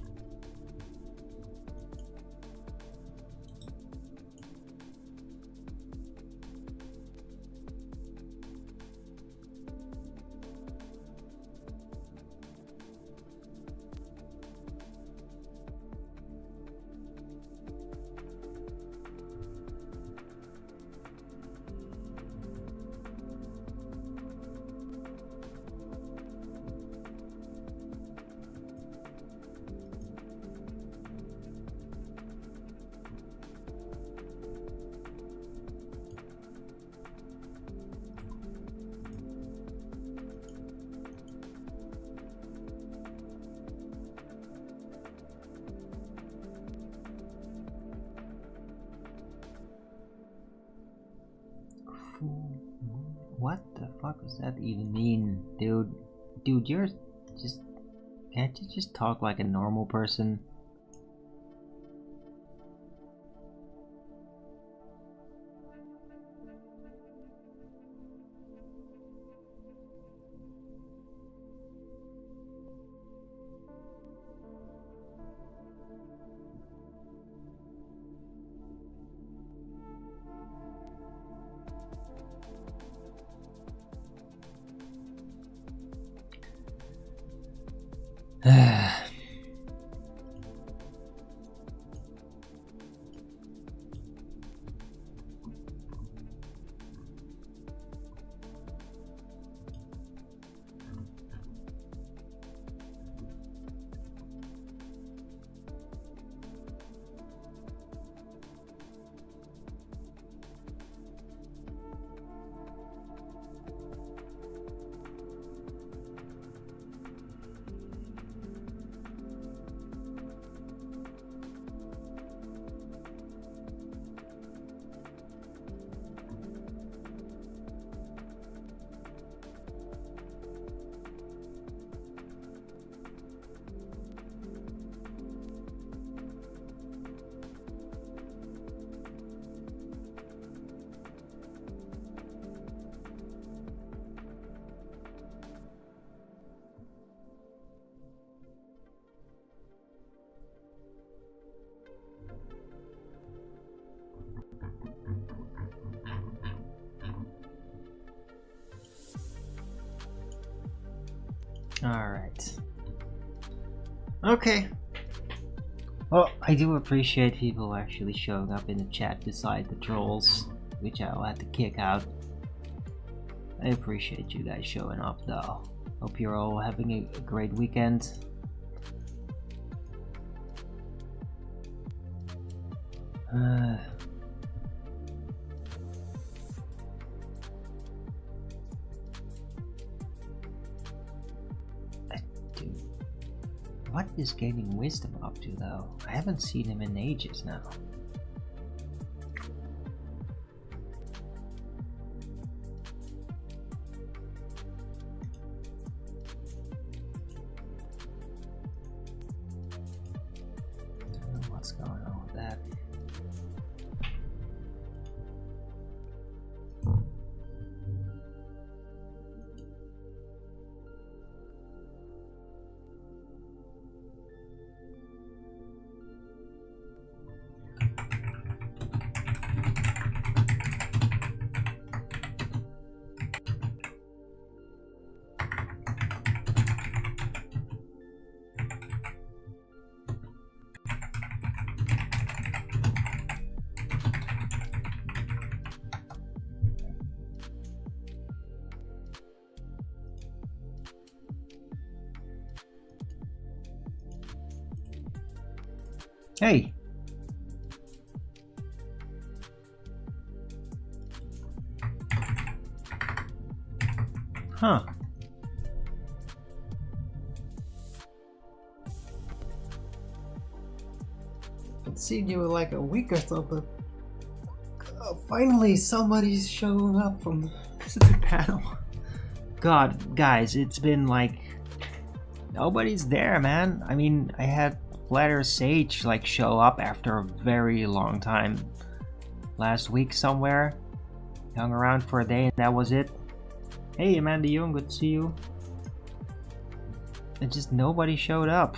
What the fuck does that even mean, dude? Dude, you're just... Can't you just talk like a normal person? Alright. Okay. Well, I do appreciate people actually showing up in the chat beside the trolls, which I'll have to kick out. I appreciate you guys showing up though. Hope you're all having a great weekend. Dude, what is Gaining Wisdom up to though? I haven't seen him in ages now. What's going on with that? Hey! Huh. It seemed you were like a week or something. Finally somebody's showing up from the visitor panel. God, guys, it's been like... nobody's there, man. I mean, I had Flatter Sage like show up after a very long time last week somewhere. Hung around for a day and that was it. Hey Amanda Young, good to see you. And just nobody showed up.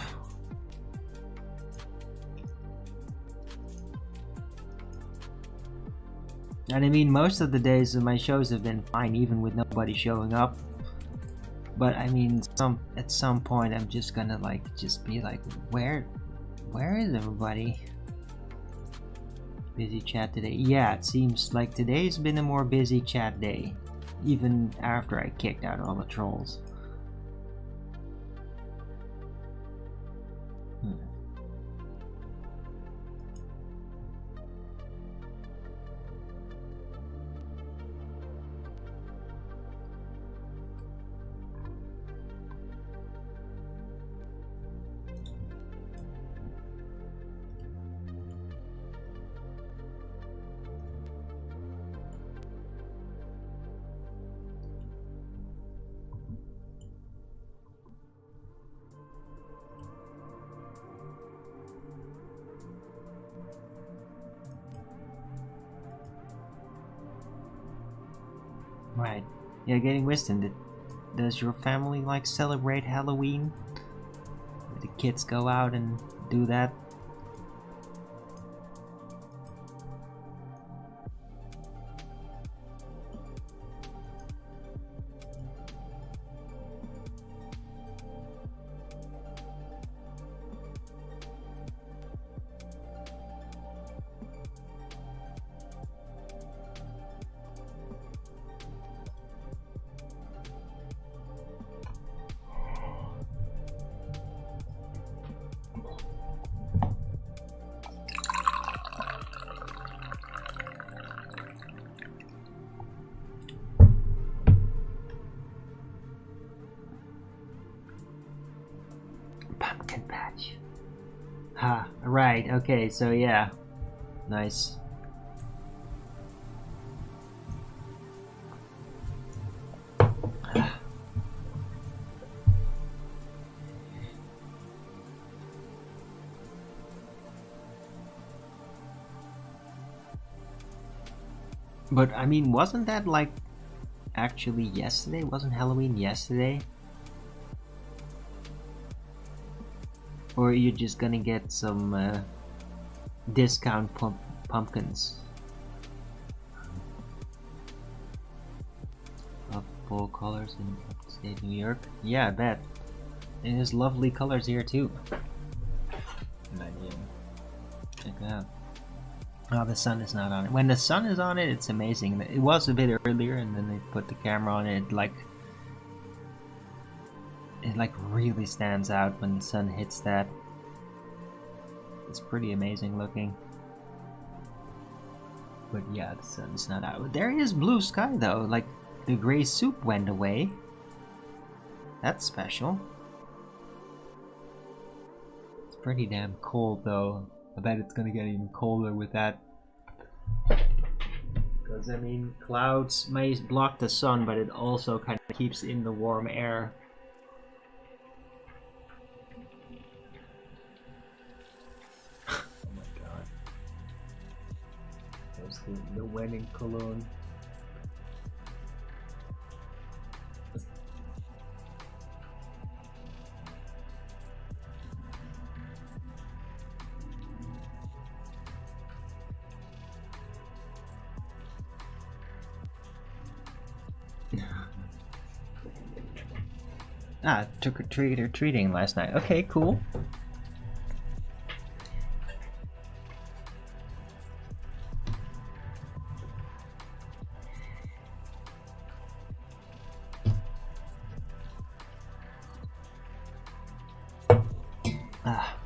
And I mean, most of the days of my shows have been fine even with nobody showing up. But I mean, at some point I'm just gonna like just be like, where is everybody? Busy chat today. Yeah, it seems like today's been a more busy chat day, even after I kicked out all the trolls. Right. Yeah, Getting Wisdom. Does your family like celebrate Halloween? The kids go out and do that? Pumpkin patch. Ha, right, okay, so yeah. Nice. But I mean, wasn't that like actually yesterday? Wasn't Halloween yesterday? Or are you just gonna get some discount pumpkins beautiful colors in upstate New York. Yeah, I bet. And there's lovely colors here too. Check it out. Oh, the sun is not on it. When the sun is on it, it's amazing. It was a bit earlier, and then they put the camera on it. It like really stands out when the sun hits that. It's pretty amazing looking. But yeah, the sun's not out. There is blue sky though. Like the gray soup went away. That's special. It's pretty damn cold though. I bet it's gonna get even colder with that. Because I mean, clouds may block the sun, but it also kind of keeps in the warm air. Oh my god. There's the wedding cologne. Ah, trick-or-treating last night. Okay, cool. Ah.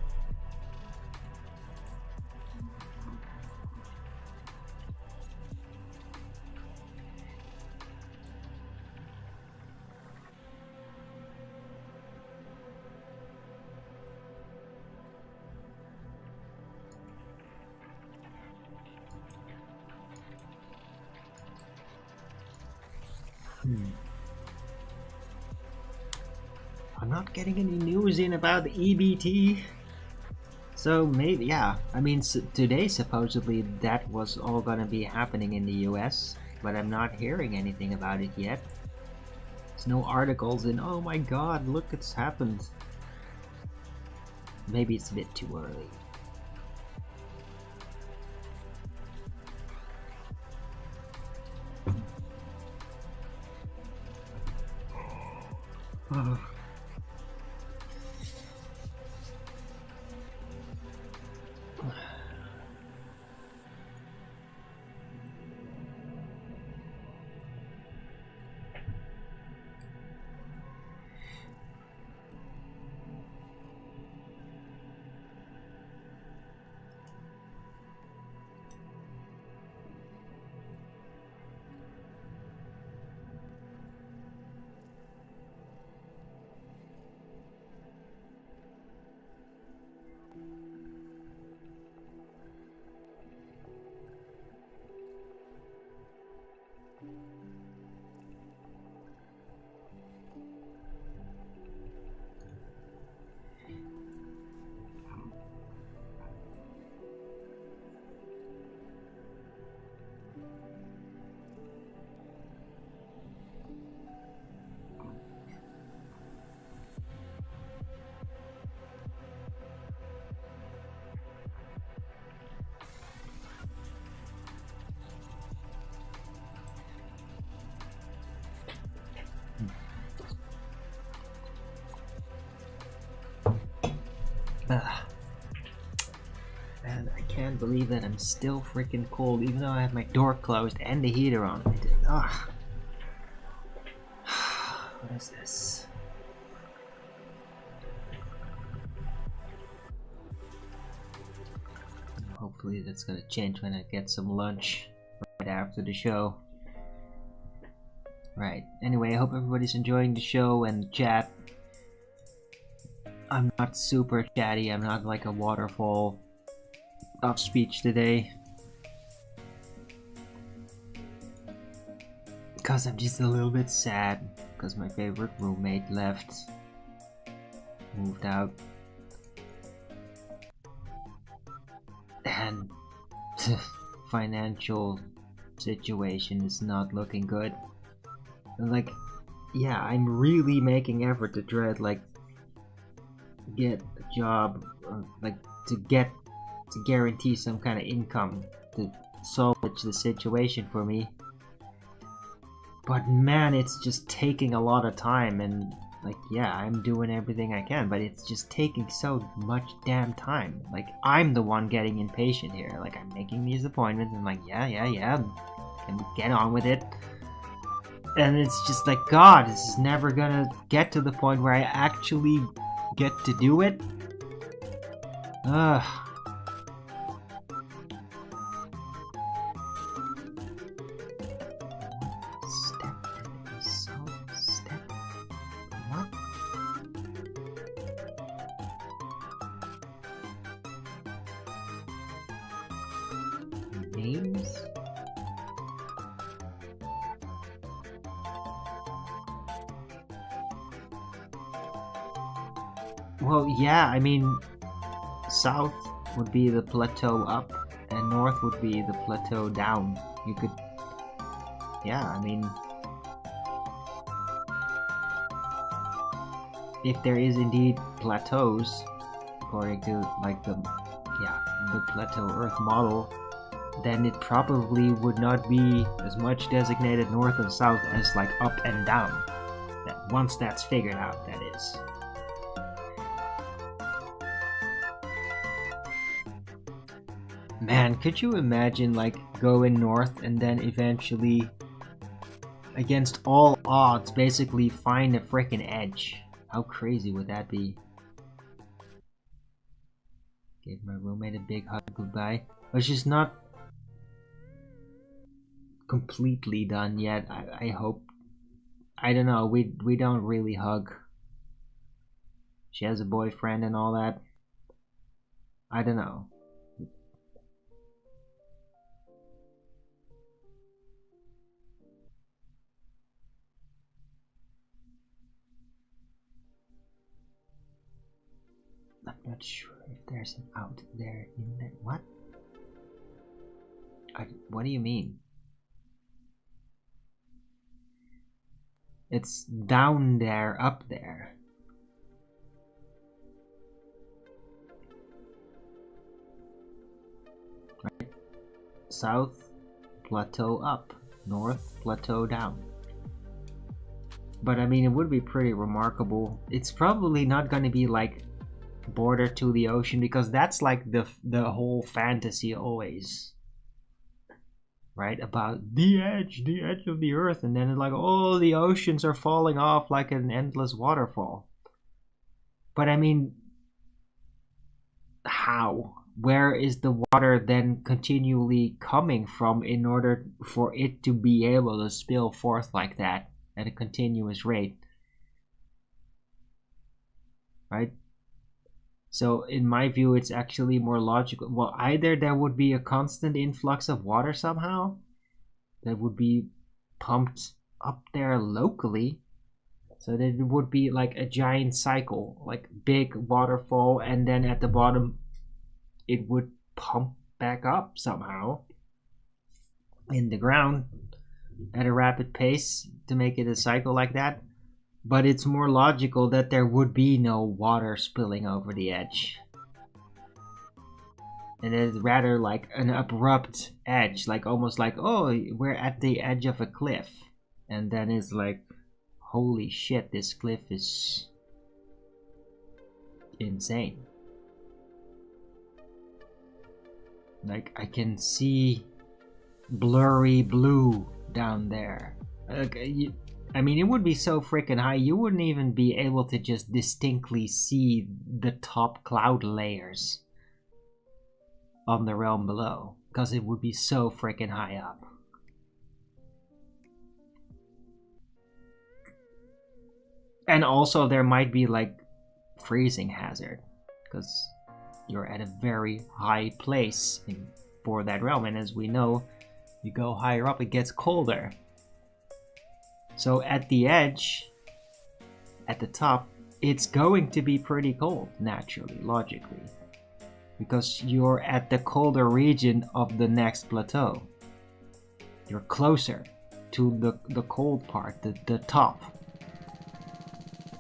I'm not getting any news in about the EBT. So maybe, yeah. I mean, today supposedly that was all gonna be happening in the US, but I'm not hearing anything about it yet. There's no articles in, oh my god, look, it's happened. Maybe it's a bit too early. Man, I can't believe that I'm still freaking cold, even though I have my door closed and the heater on. Ugh. What is this? Hopefully that's gonna change when I get some lunch right after the show. Right, anyway, I hope everybody's enjoying the show and the chat. I'm not super chatty, I'm not like a waterfall of speech today. Because I'm just a little bit sad, because my favorite roommate left. Moved out. And financial situation is not looking good. And like, yeah, I'm really making effort to try to like get a job, like to guarantee some kind of income to salvage the situation for me. But man, it's just taking a lot of time, and like, yeah, I'm doing everything I can, but it's just taking so much damn time. Like, I'm the one getting impatient here. Like, I'm making these appointments and like, yeah, and get on with it. And it's just like, God, this is never gonna get to the point where I actually get to do it. Ugh. Names? Well, yeah, I mean, south would be the plateau up, and north would be the plateau down. You could, yeah, I mean, if there is indeed plateaus, according to like the plateau Earth model, then it probably would not be as much designated north and south as like up and down. Once that's figured out, that is. Man, could you imagine like going north and then eventually, against all odds, basically find a frickin' edge? How crazy would that be? Gave my roommate a big hug goodbye. But she's not completely done yet. I hope. I don't know. We don't really hug. She has a boyfriend and all that. I don't know. I'm not sure if there's an out there in there. What? What do you mean? It's down there, up there. Right? South, plateau up. North, plateau down. But I mean, it would be pretty remarkable. It's probably not going to be like border to the ocean, because that's like the whole fantasy always, right? About the edge of the earth, and then it's like, oh, the oceans are falling off like an endless waterfall. But I mean, how? Where is the water then continually coming from in order for it to be able to spill forth like that at a continuous rate? Right? So in my view, it's actually more logical. Well, either there would be a constant influx of water somehow that would be pumped up there locally, so that it would be like a giant cycle, like big waterfall, and then at the bottom it would pump back up somehow in the ground at a rapid pace to make it a cycle like that. But it's more logical that there would be no water spilling over the edge. And it's rather like an abrupt edge, like almost like, oh, we're at the edge of a cliff. And then it's like, holy shit, this cliff is insane. Like, I can see blurry blue down there. I mean, it would be so freaking high, you wouldn't even be able to just distinctly see the top cloud layers on the realm below, because it would be so freaking high up. And also there might be like freezing hazard, because you're at a very high place for that realm, and as we know, you go higher up, it gets colder. So at the edge, at the top, it's going to be pretty cold, naturally, logically. Because you're at the colder region of the next plateau. You're closer to the cold part, the top.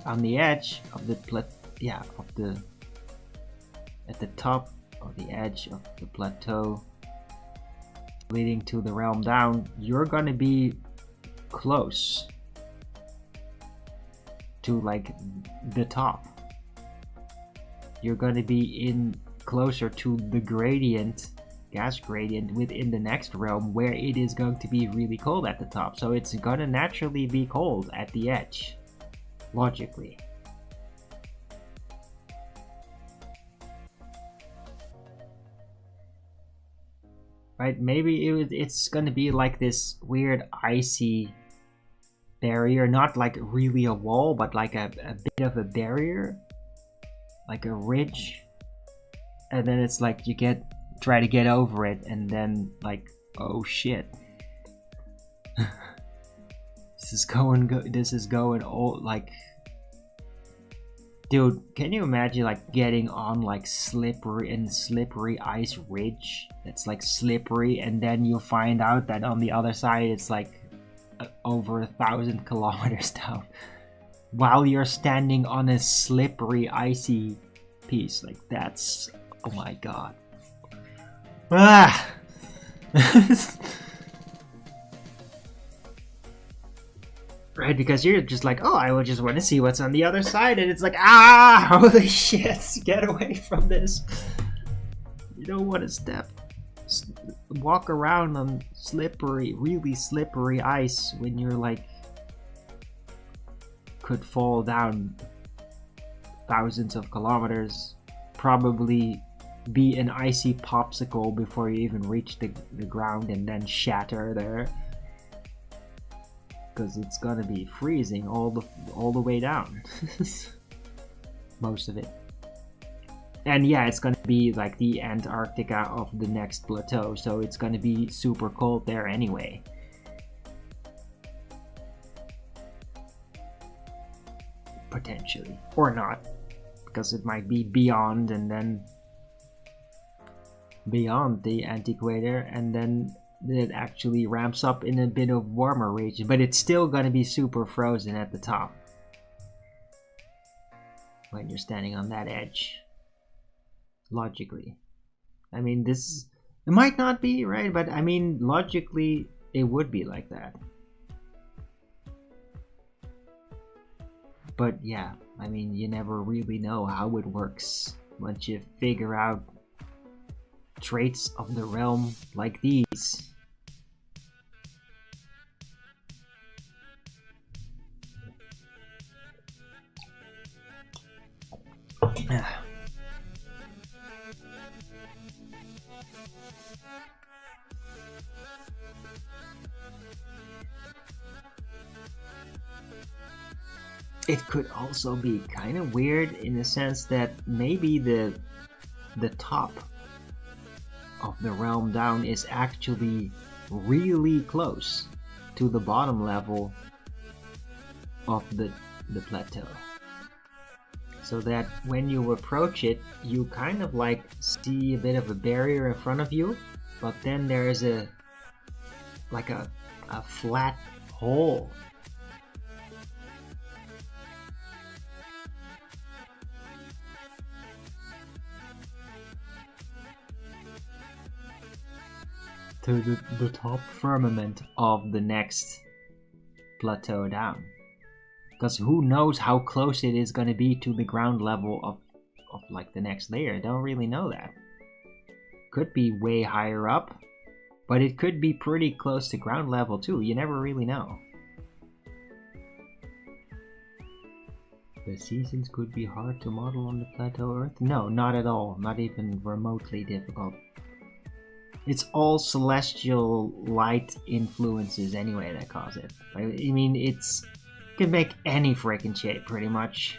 On the edge of the at the top of the edge of the plateau leading to the realm down, you're gonna be close to like the top. You're gonna be in closer to the gradient, gas gradient within the next realm, where it is going to be really cold at the top. So it's gonna naturally be cold at the edge, logically. Right? Maybe it's gonna be like this weird icy barrier, not like really a wall, but like a bit of a barrier, like a ridge, and then it's like you try to get over it, and then like, oh shit, this is going all like, dude, can you imagine like getting on like slippery ice ridge that's like slippery, and then you find out that on the other side it's like over 1,000 kilometers down, while you're standing on a slippery icy piece. Like, that's, oh my god. Ah! Right, because you're just like, oh, I would just want to see what's on the other side, and it's like, ah, holy shit, get away from this. You don't want to walk around on slippery, really slippery ice when you're like, could fall down thousands of kilometers, probably be an icy popsicle before you even reach the ground, and then shatter there. Because it's gonna be freezing all the way down. Most of it. And yeah, it's gonna be like the Antarctica of the next plateau, so it's gonna be super cold there anyway. Potentially. Or not. Because it might be beyond, and then beyond the antiquator, and then it actually ramps up in a bit of warmer region, but it's still gonna be super frozen at the top when you're standing on that edge. Logically, I mean, it might not be right, but I mean, logically it would be like that. But yeah, I mean, you never really know how it works once you figure out traits of the realm like these. It could also be kind of weird in the sense that maybe the top of the realm down is actually really close to the bottom level of the plateau. So that when you approach it, you kind of like see a bit of a barrier in front of you, but then there's a flat hole. To the top firmament of the next plateau down. Because who knows how close it is going to be to the ground level of like the next layer. Don't really know that. Could be way higher up, but it could be pretty close to ground level too. You never really know. The seasons could be hard to model on the plateau Earth? No, not at all. Not even remotely difficult. It's all celestial light influences anyway that cause it. I mean, it can make any freaking shape pretty much.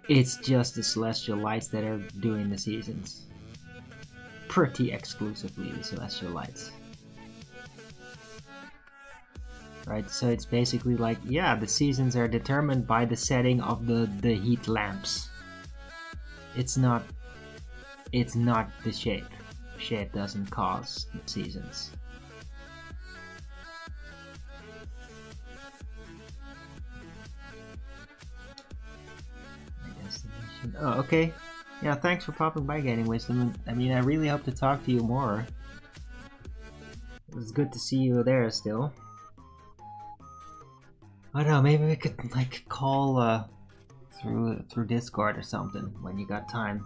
It's just the celestial lights that are doing the seasons. Pretty exclusively the celestial lights. Right, so it's basically like, yeah, the seasons are determined by the setting of the heat lamps. It's not the shape. Shape doesn't cause the seasons. Oh, okay. Yeah, thanks for popping by, Gaining Wisdom. I mean, I really hope to talk to you more. It was good to see you there still. I don't know, maybe we could like call through Discord or something when you got time.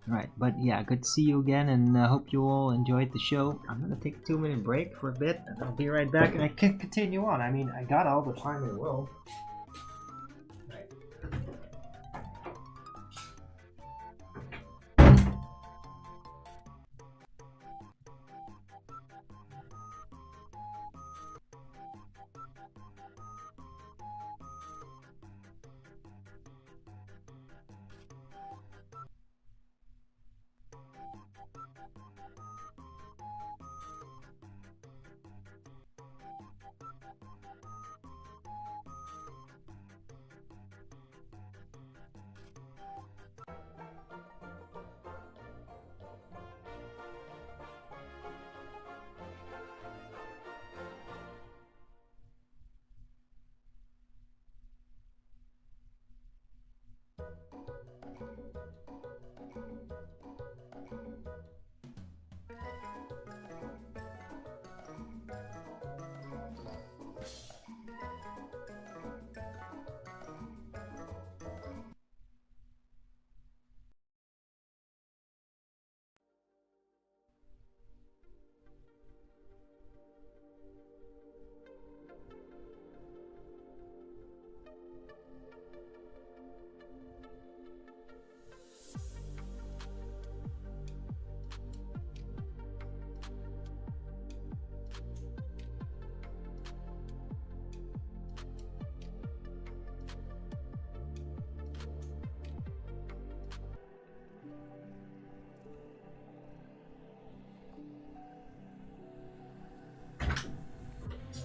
Right, but yeah, good to see you again, and hope you all enjoyed the show. I'm gonna take a 2-minute break for a bit, and I'll be right back, and I can continue on. I mean, I got all the time in the world. Right.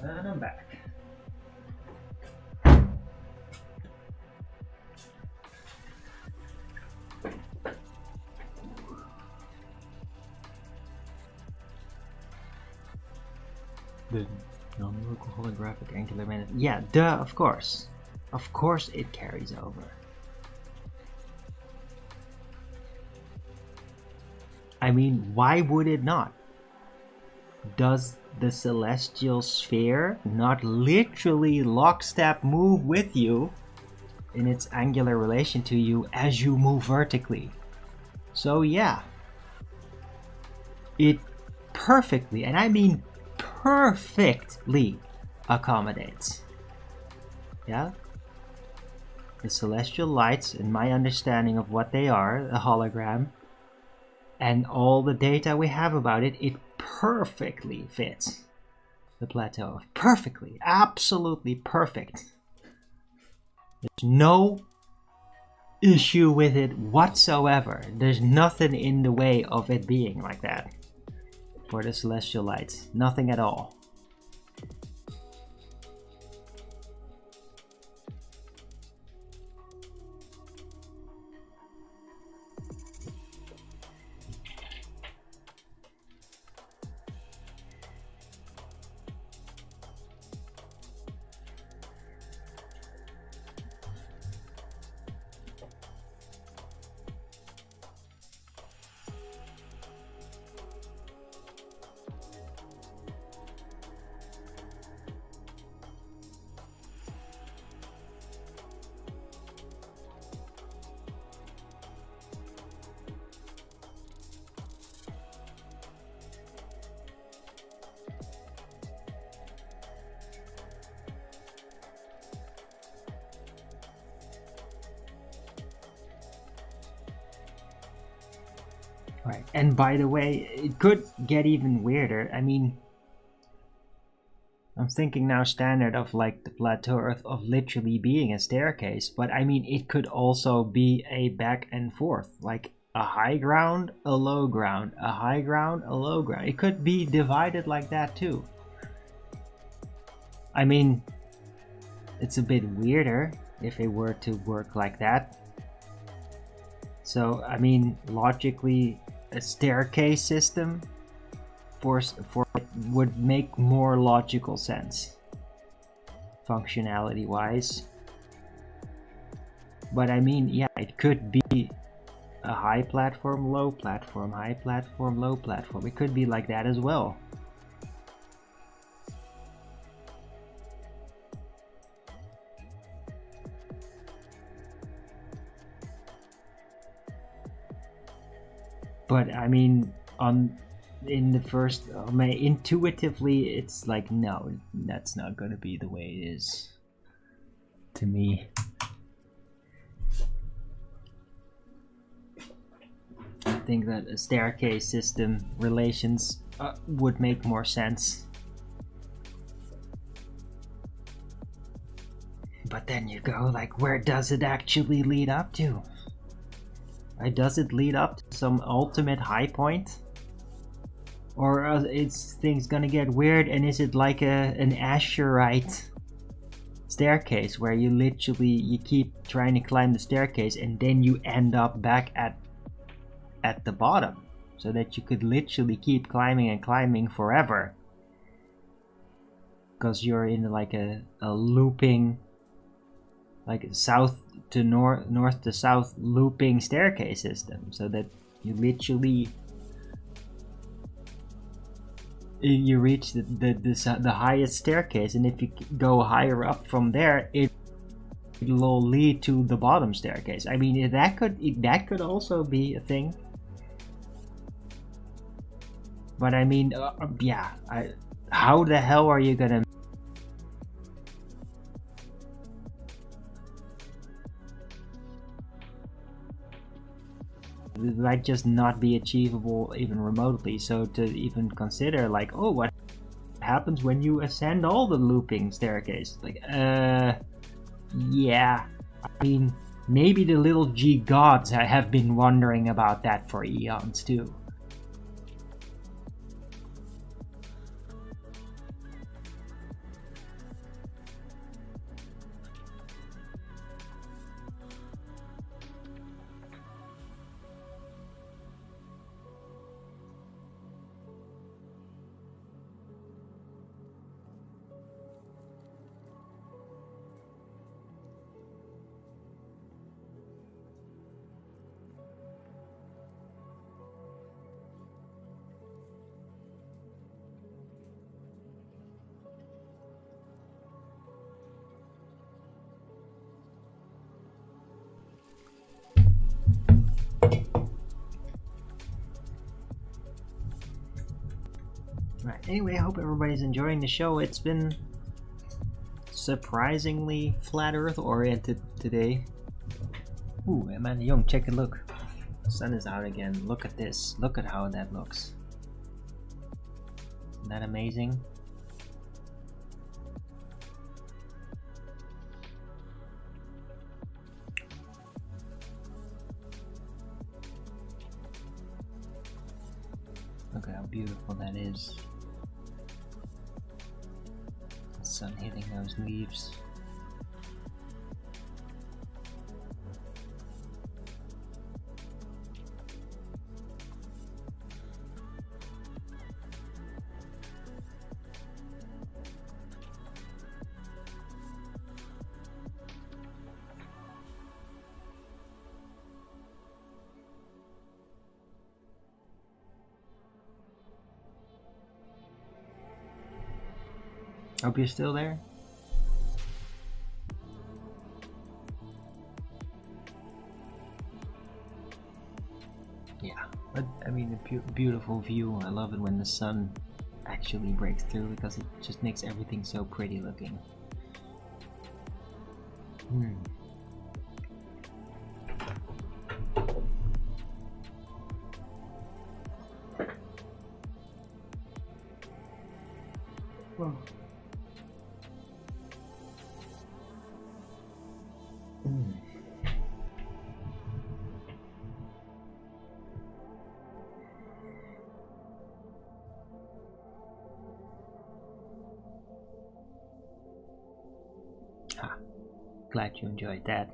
And I'm back. The non-local holographic angular minute. Yeah, duh, of course. Of course it carries over. I mean, why would it not? Does the celestial sphere not literally lockstep move with you in its angular relation to you as you move vertically? So yeah, it perfectly, and I mean perfectly, accommodates. Yeah? The celestial lights, in my understanding of what they are, a hologram, and all the data we have about it, it perfectly fits the plateau. Perfectly. Absolutely perfect. There's no issue with it whatsoever. There's nothing in the way of it being like that for the celestial lights. Nothing at all. Right, and by the way, it could get even weirder. I mean, I'm thinking now standard of like the plateau Earth of literally being a staircase, but I mean, it could also be a back and forth, like a high ground, a low ground, a high ground, a low ground. It could be divided like that too. I mean, it's a bit weirder if it were to work like that. So, I mean, logically, a staircase system for it would make more logical sense, functionality wise. But I mean, yeah, it could be a high platform, low platform, high platform, low platform. It could be like that as well. But I mean, in the first, intuitively, it's like, no, that's not gonna be the way it is. To me. I think that a staircase system relations would make more sense. But then you go, like, where does it actually lead up to? Does it lead up to some ultimate high point? Or is things gonna get weird, and is it like an Asherite staircase where you keep trying to climb the staircase and then you end up back at the bottom, so that you could literally keep climbing and climbing forever, because you're in like a looping, like south to north to south looping staircase system, so that you literally you reach the highest staircase, and if you go higher up from there, it'll lead to the bottom staircase. I mean, that could also be a thing. But I mean, yeah, how the hell are you gonna? It might just not be achievable even remotely. So to even consider, like, oh, what happens when you ascend all the looping staircase? Like, yeah. I mean, maybe the little G gods have been wondering about that for eons too. Right. Anyway, I hope everybody's enjoying the show. It's been surprisingly flat Earth oriented today. Ooh, Amanda Young, check a look. The sun is out again. Look at this. Look at how that looks. Isn't that amazing? Look at how beautiful that is. The sun hitting those leaves. Hope you're still there. Yeah, but I mean, a beautiful view. I love it when the sun actually breaks through, because it just makes everything so pretty looking. Well. Glad you enjoyed that.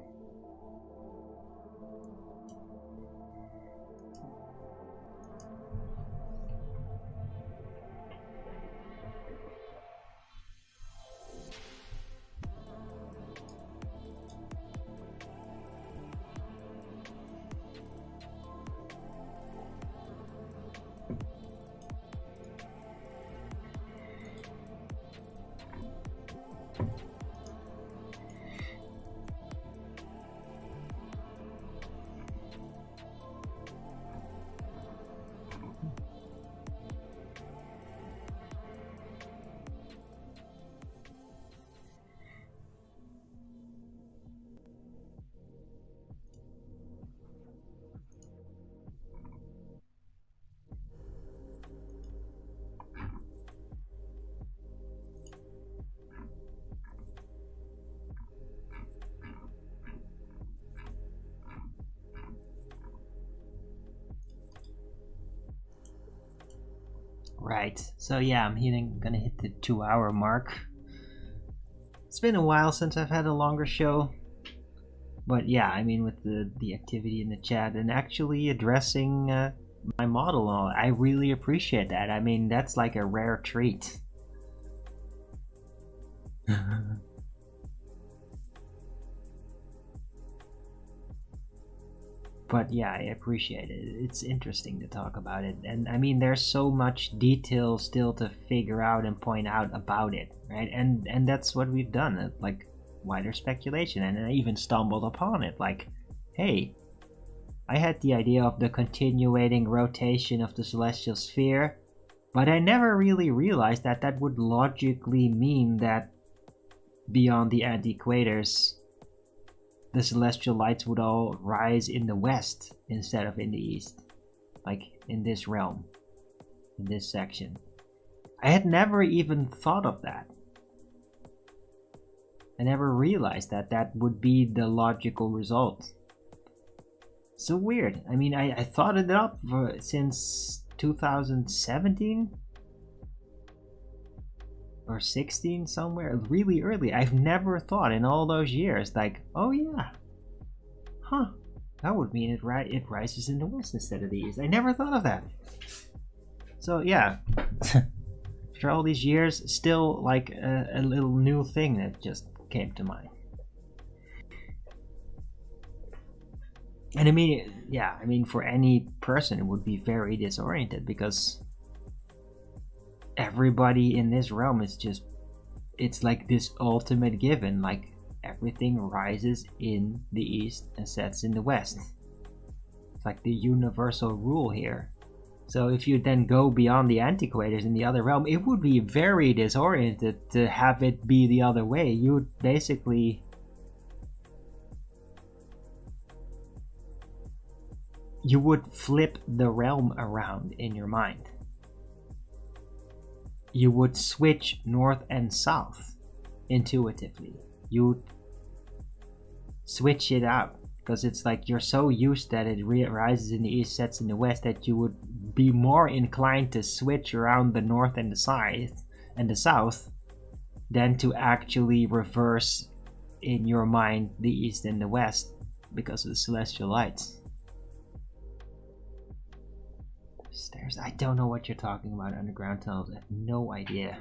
Right. So yeah, gonna hit the 2-hour mark. It's been a while since I've had a longer show. But yeah, I mean, with the activity in the chat and actually addressing my model, I really appreciate that. I mean, that's like a rare treat. But yeah, I appreciate it. It's interesting to talk about it. And I mean, there's so much detail still to figure out and point out about it, right? And that's what we've done, like wider speculation. And I even stumbled upon it, like, hey, I had the idea of the continuating rotation of the celestial sphere, but I never really realized that that would logically mean that beyond the anti-equators, the celestial lights would all rise in the west instead of in the east, like in this realm, in this section. I had never even thought of that. I never realized that that would be the logical result. So weird. I mean, I thought it up since 2017 or 16, somewhere really early. I've never thought in all those years, like, oh yeah, huh, that would mean it rises in the west instead of the east. I never thought of that. So yeah, after all these years, still like a little new thing that just came to mind. And I mean, yeah, I mean, for any person, it would be very disoriented because everybody in this realm is just, it's like this ultimate given, like everything rises in the east and sets in the west. It's like the universal rule here. So if you then go beyond the antiquators in the other realm, it would be very disoriented to have it be the other way. You would basically, you would flip the realm around in your mind. You would switch north and south intuitively. You would switch it out because it's like you're so used that it rises in the east, sets in the west, that you would be more inclined to switch around the north and the south than to actually reverse in your mind the east and the west because of the celestial lights. Stairs. I don't know what you're talking about. Underground tunnels. I have no idea.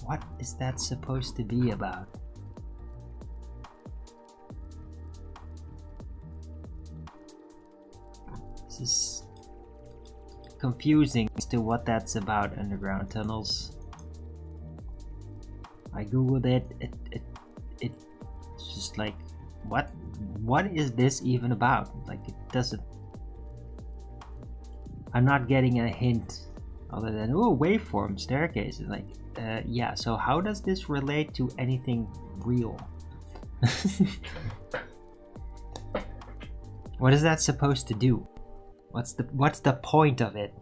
What is that supposed to be about? This is confusing as to what that's about, underground tunnels. I googled it. It's just like, what is this even about? Like, it doesn't. I'm not getting a hint other than, oh, waveform staircases. Like, yeah. So how does this relate to anything real? What is that supposed to do? What's the point of it?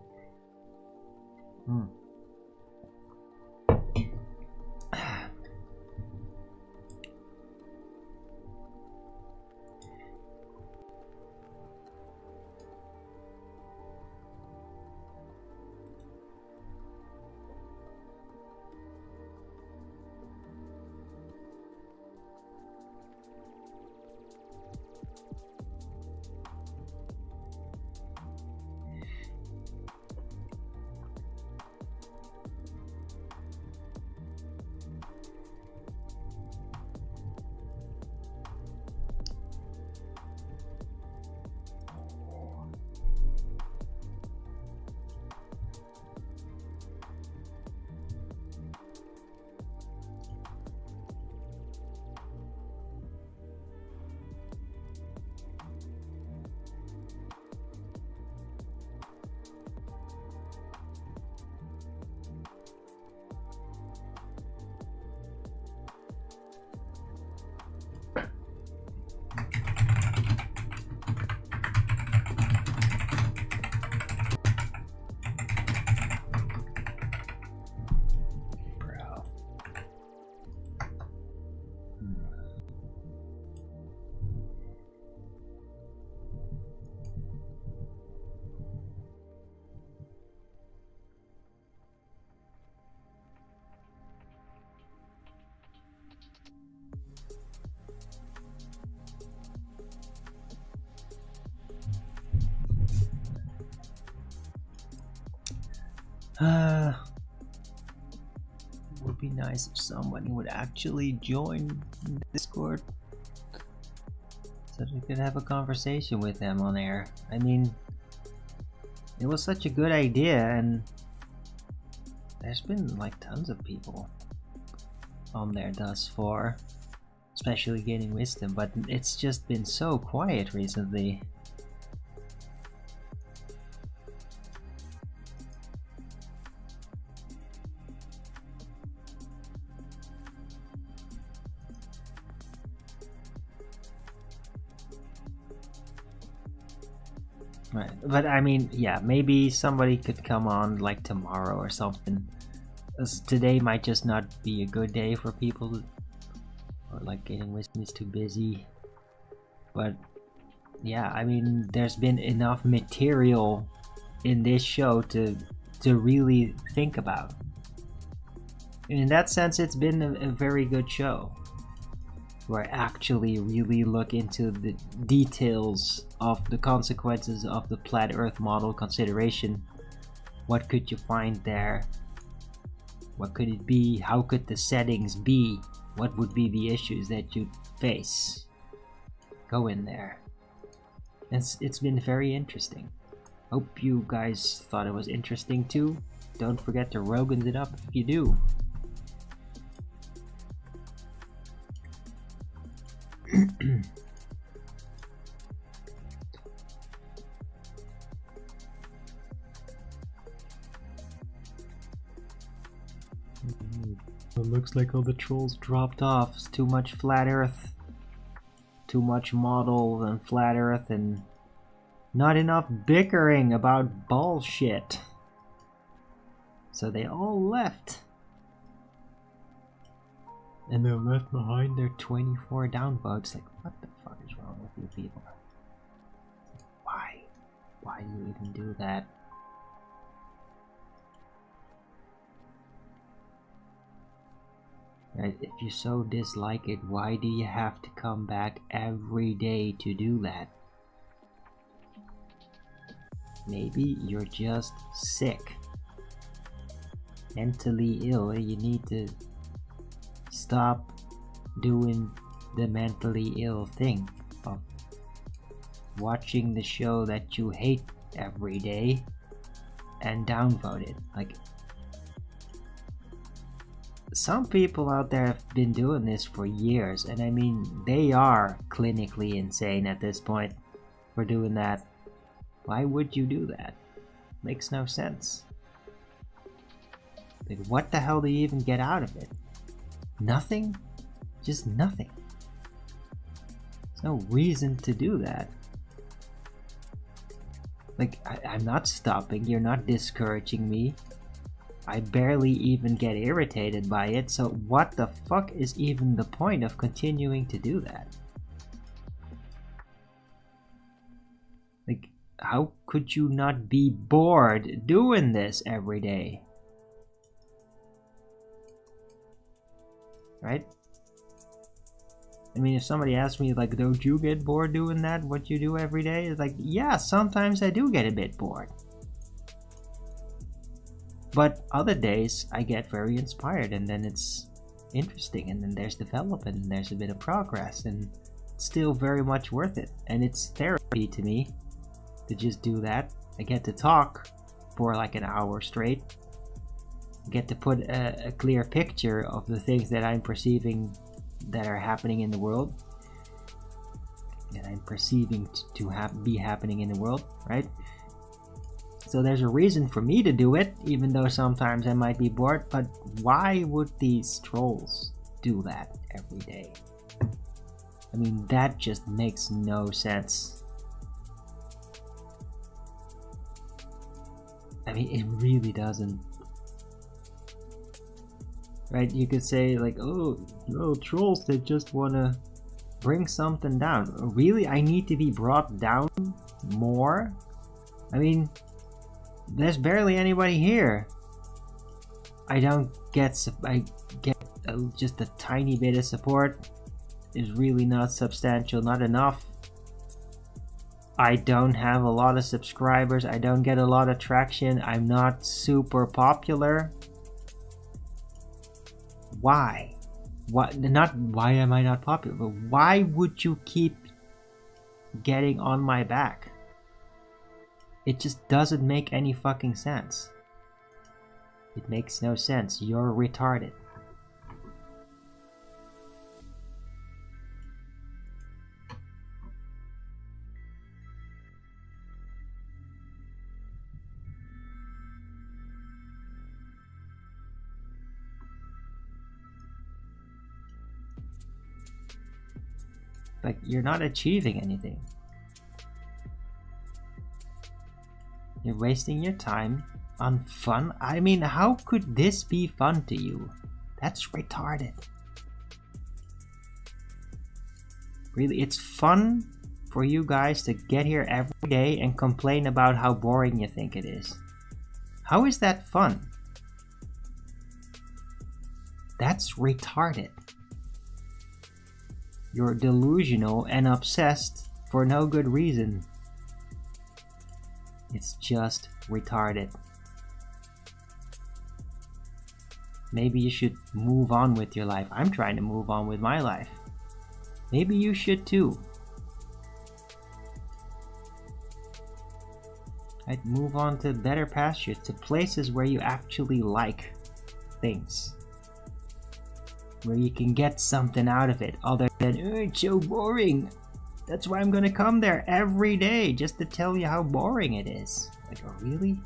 Would be nice if someone would actually join Discord so we could have a conversation with them on air. I mean, it was such a good idea, and there's been like tons of people on there thus far, especially Gaining Wisdom, but it's just been so quiet recently. Right, but I mean, yeah, maybe somebody could come on like tomorrow or something. Today might just not be a good day for people, or like Gaining Wisdom is too busy. But yeah, I mean, there's been enough material in this show to really think about. In that sense, it's been a very good show, where I actually really look into the details of the consequences of the flat Earth model consideration. What could you find there? What could it be? How could the settings be? What would be the issues that you'd face? Go in there. It's been very interesting. Hope you guys thought it was interesting too. Don't forget to Rogan's it up if you do. It looks like all the trolls dropped off. It's too much flat Earth, too much model and flat Earth, and not enough bickering about bullshit. So they all left. And they left behind their 24 downvotes. Like, what the fuck is wrong with you people? Why? Why do you even do that? Right, if you so dislike it, why do you have to come back every day to do that? Maybe you're just sick. Mentally ill. You need to stop doing the mentally ill thing of watching the show that you hate every day and downvote it. Like, some people out there have been doing this for years, and I mean, they are clinically insane at this point for doing that. Why would you do that? Makes no sense. Like, what the hell do you even get out of it? Nothing? Just nothing. There's no reason to do that. Like, I'm not stopping, you're not discouraging me. I barely even get irritated by it, so what the fuck is even the point of continuing to do that? Like, how could you not be bored doing this every day? Right? I mean, if somebody asks me, like, don't you get bored doing that, what you do every day? It's like, yeah, sometimes I do get a bit bored. But other days, I get very inspired, and then it's interesting, and then there's development, and there's a bit of progress, and it's still very much worth it. And it's therapy to me to just do that. I get to talk for like an hour straight. I get to put a clear picture of the things that I'm perceiving that are happening in the world, that I'm perceiving to be happening in the world, right? So there's a reason for me to do it, even though sometimes I might be bored, but why would these trolls do that every day? I mean, that just makes no sense. I mean, it really doesn't. Right? You could say like, oh, trolls, they just wanna bring something down. Really? I need to be brought down more? I mean, there's barely anybody here. I get just a tiny bit of support. Is really not substantial, not enough. I don't have a lot of subscribers. I don't get a lot of traction. I'm not super popular. Why? Not why am I not popular, but why would you keep getting on my back? It just doesn't make any fucking sense. It makes no sense. You're retarded. Like, you're not achieving anything. You're wasting your time on fun. I mean, how could this be fun to you? That's retarded. Really, it's fun for you guys to get here every day and complain about how boring you think it is. How is that fun? That's retarded. You're delusional and obsessed for no good reason. It's just retarded. Maybe you should move on with your life. I'm trying to move on with my life. Maybe you should too. I'd move on to better pastures, to places where you actually like things. Where you can get something out of it other than, oh, it's so boring. That's why I'm gonna come there every day, just to tell you how boring it is. Like, oh, really?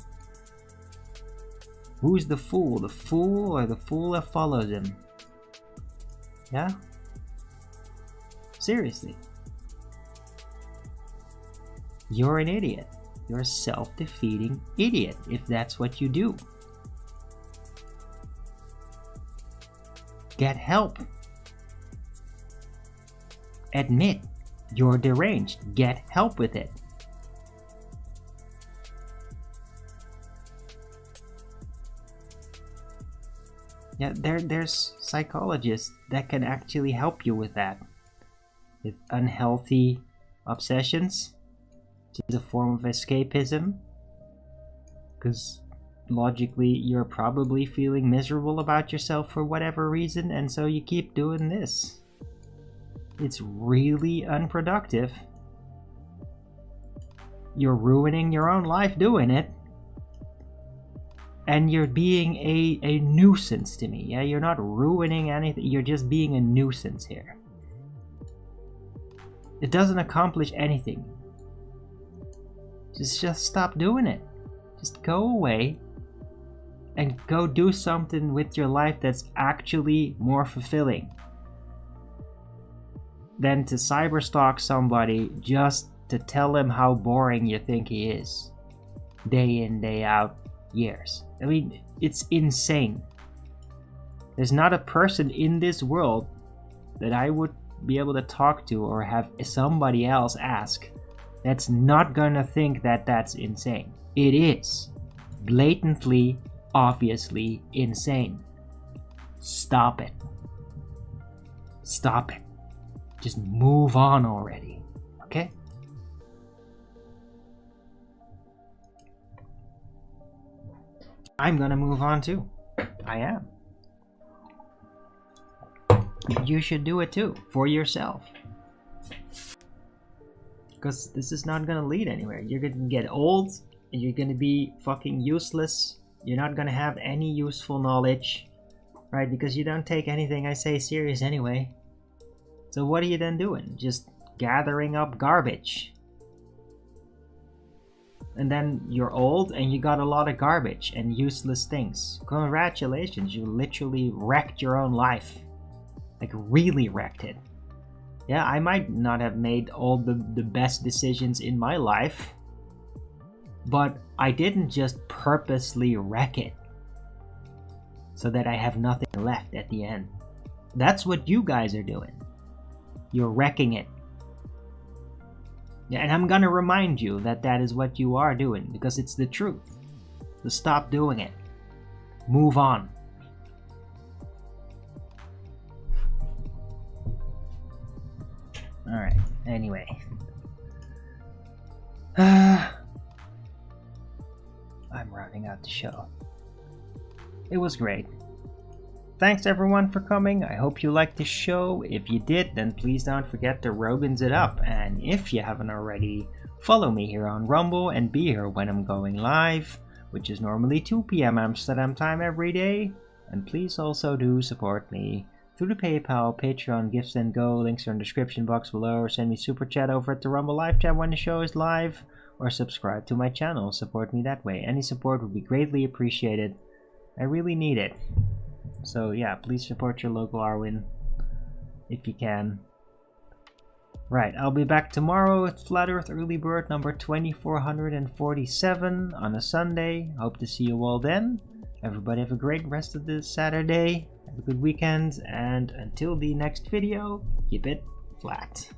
Who's the fool? The fool or the fool that follows him? Yeah? Seriously. You're an idiot. You're a self-defeating idiot if that's what you do. Get help. Admit you're deranged. Get help with it. Yeah, there's psychologists that can actually help you with that. With unhealthy obsessions, which is a form of escapism. Because logically, you're probably feeling miserable about yourself for whatever reason, and so you keep doing this. It's really unproductive. You're ruining your own life doing it. And you're being a nuisance to me. Yeah, you're not ruining anything. You're just being a nuisance here. It doesn't accomplish anything. Just stop doing it. Just go away and go do something with your life that's actually more fulfilling than to cyberstalk somebody just to tell him how boring you think he is. Day in, day out, years. I mean, it's insane. There's not a person in this world that I would be able to talk to or have somebody else ask that's not gonna think that that's insane. It is blatantly, obviously insane. Stop it. Stop it. Just move on already, okay? I'm gonna move on too. I am. You should do it too, for yourself. Because this is not gonna lead anywhere. You're gonna get old, and you're gonna be fucking useless. You're not gonna have any useful knowledge, right? Because you don't take anything I say serious anyway. So what are you then doing? Just gathering up garbage. And then you're old and you got a lot of garbage and useless things. Congratulations, you literally wrecked your own life. Like, really wrecked it. Yeah, I might not have made all the best decisions in my life, but I didn't just purposely wreck it so that I have nothing left at the end. That's what you guys are doing. You're wrecking it. Yeah, and I'm gonna remind you that that is what you are doing, because it's the truth. So stop doing it. Move on. Alright, anyway. starting out the show. It was great. Thanks everyone for coming. I hope you liked the show. If you did, then please don't forget to Rogan's it up. And if you haven't already, follow me here on Rumble and be here when I'm going live, which is normally 2 p.m. Amsterdam time every day. And please also do support me through the PayPal, Patreon, Gifts and Go. Links are in the description box below, or send me super chat over at the Rumble live chat when the show is live, or subscribe to my channel. Support me that way. Any support would be greatly appreciated. I really need it. So yeah, please support your local Arwin if you can. Right, I'll be back tomorrow with Flat Earth Early Bird number 2447 on a Sunday. Hope to see you all then. Everybody have a great rest of this Saturday. Have a good weekend, and until the next video, keep it flat.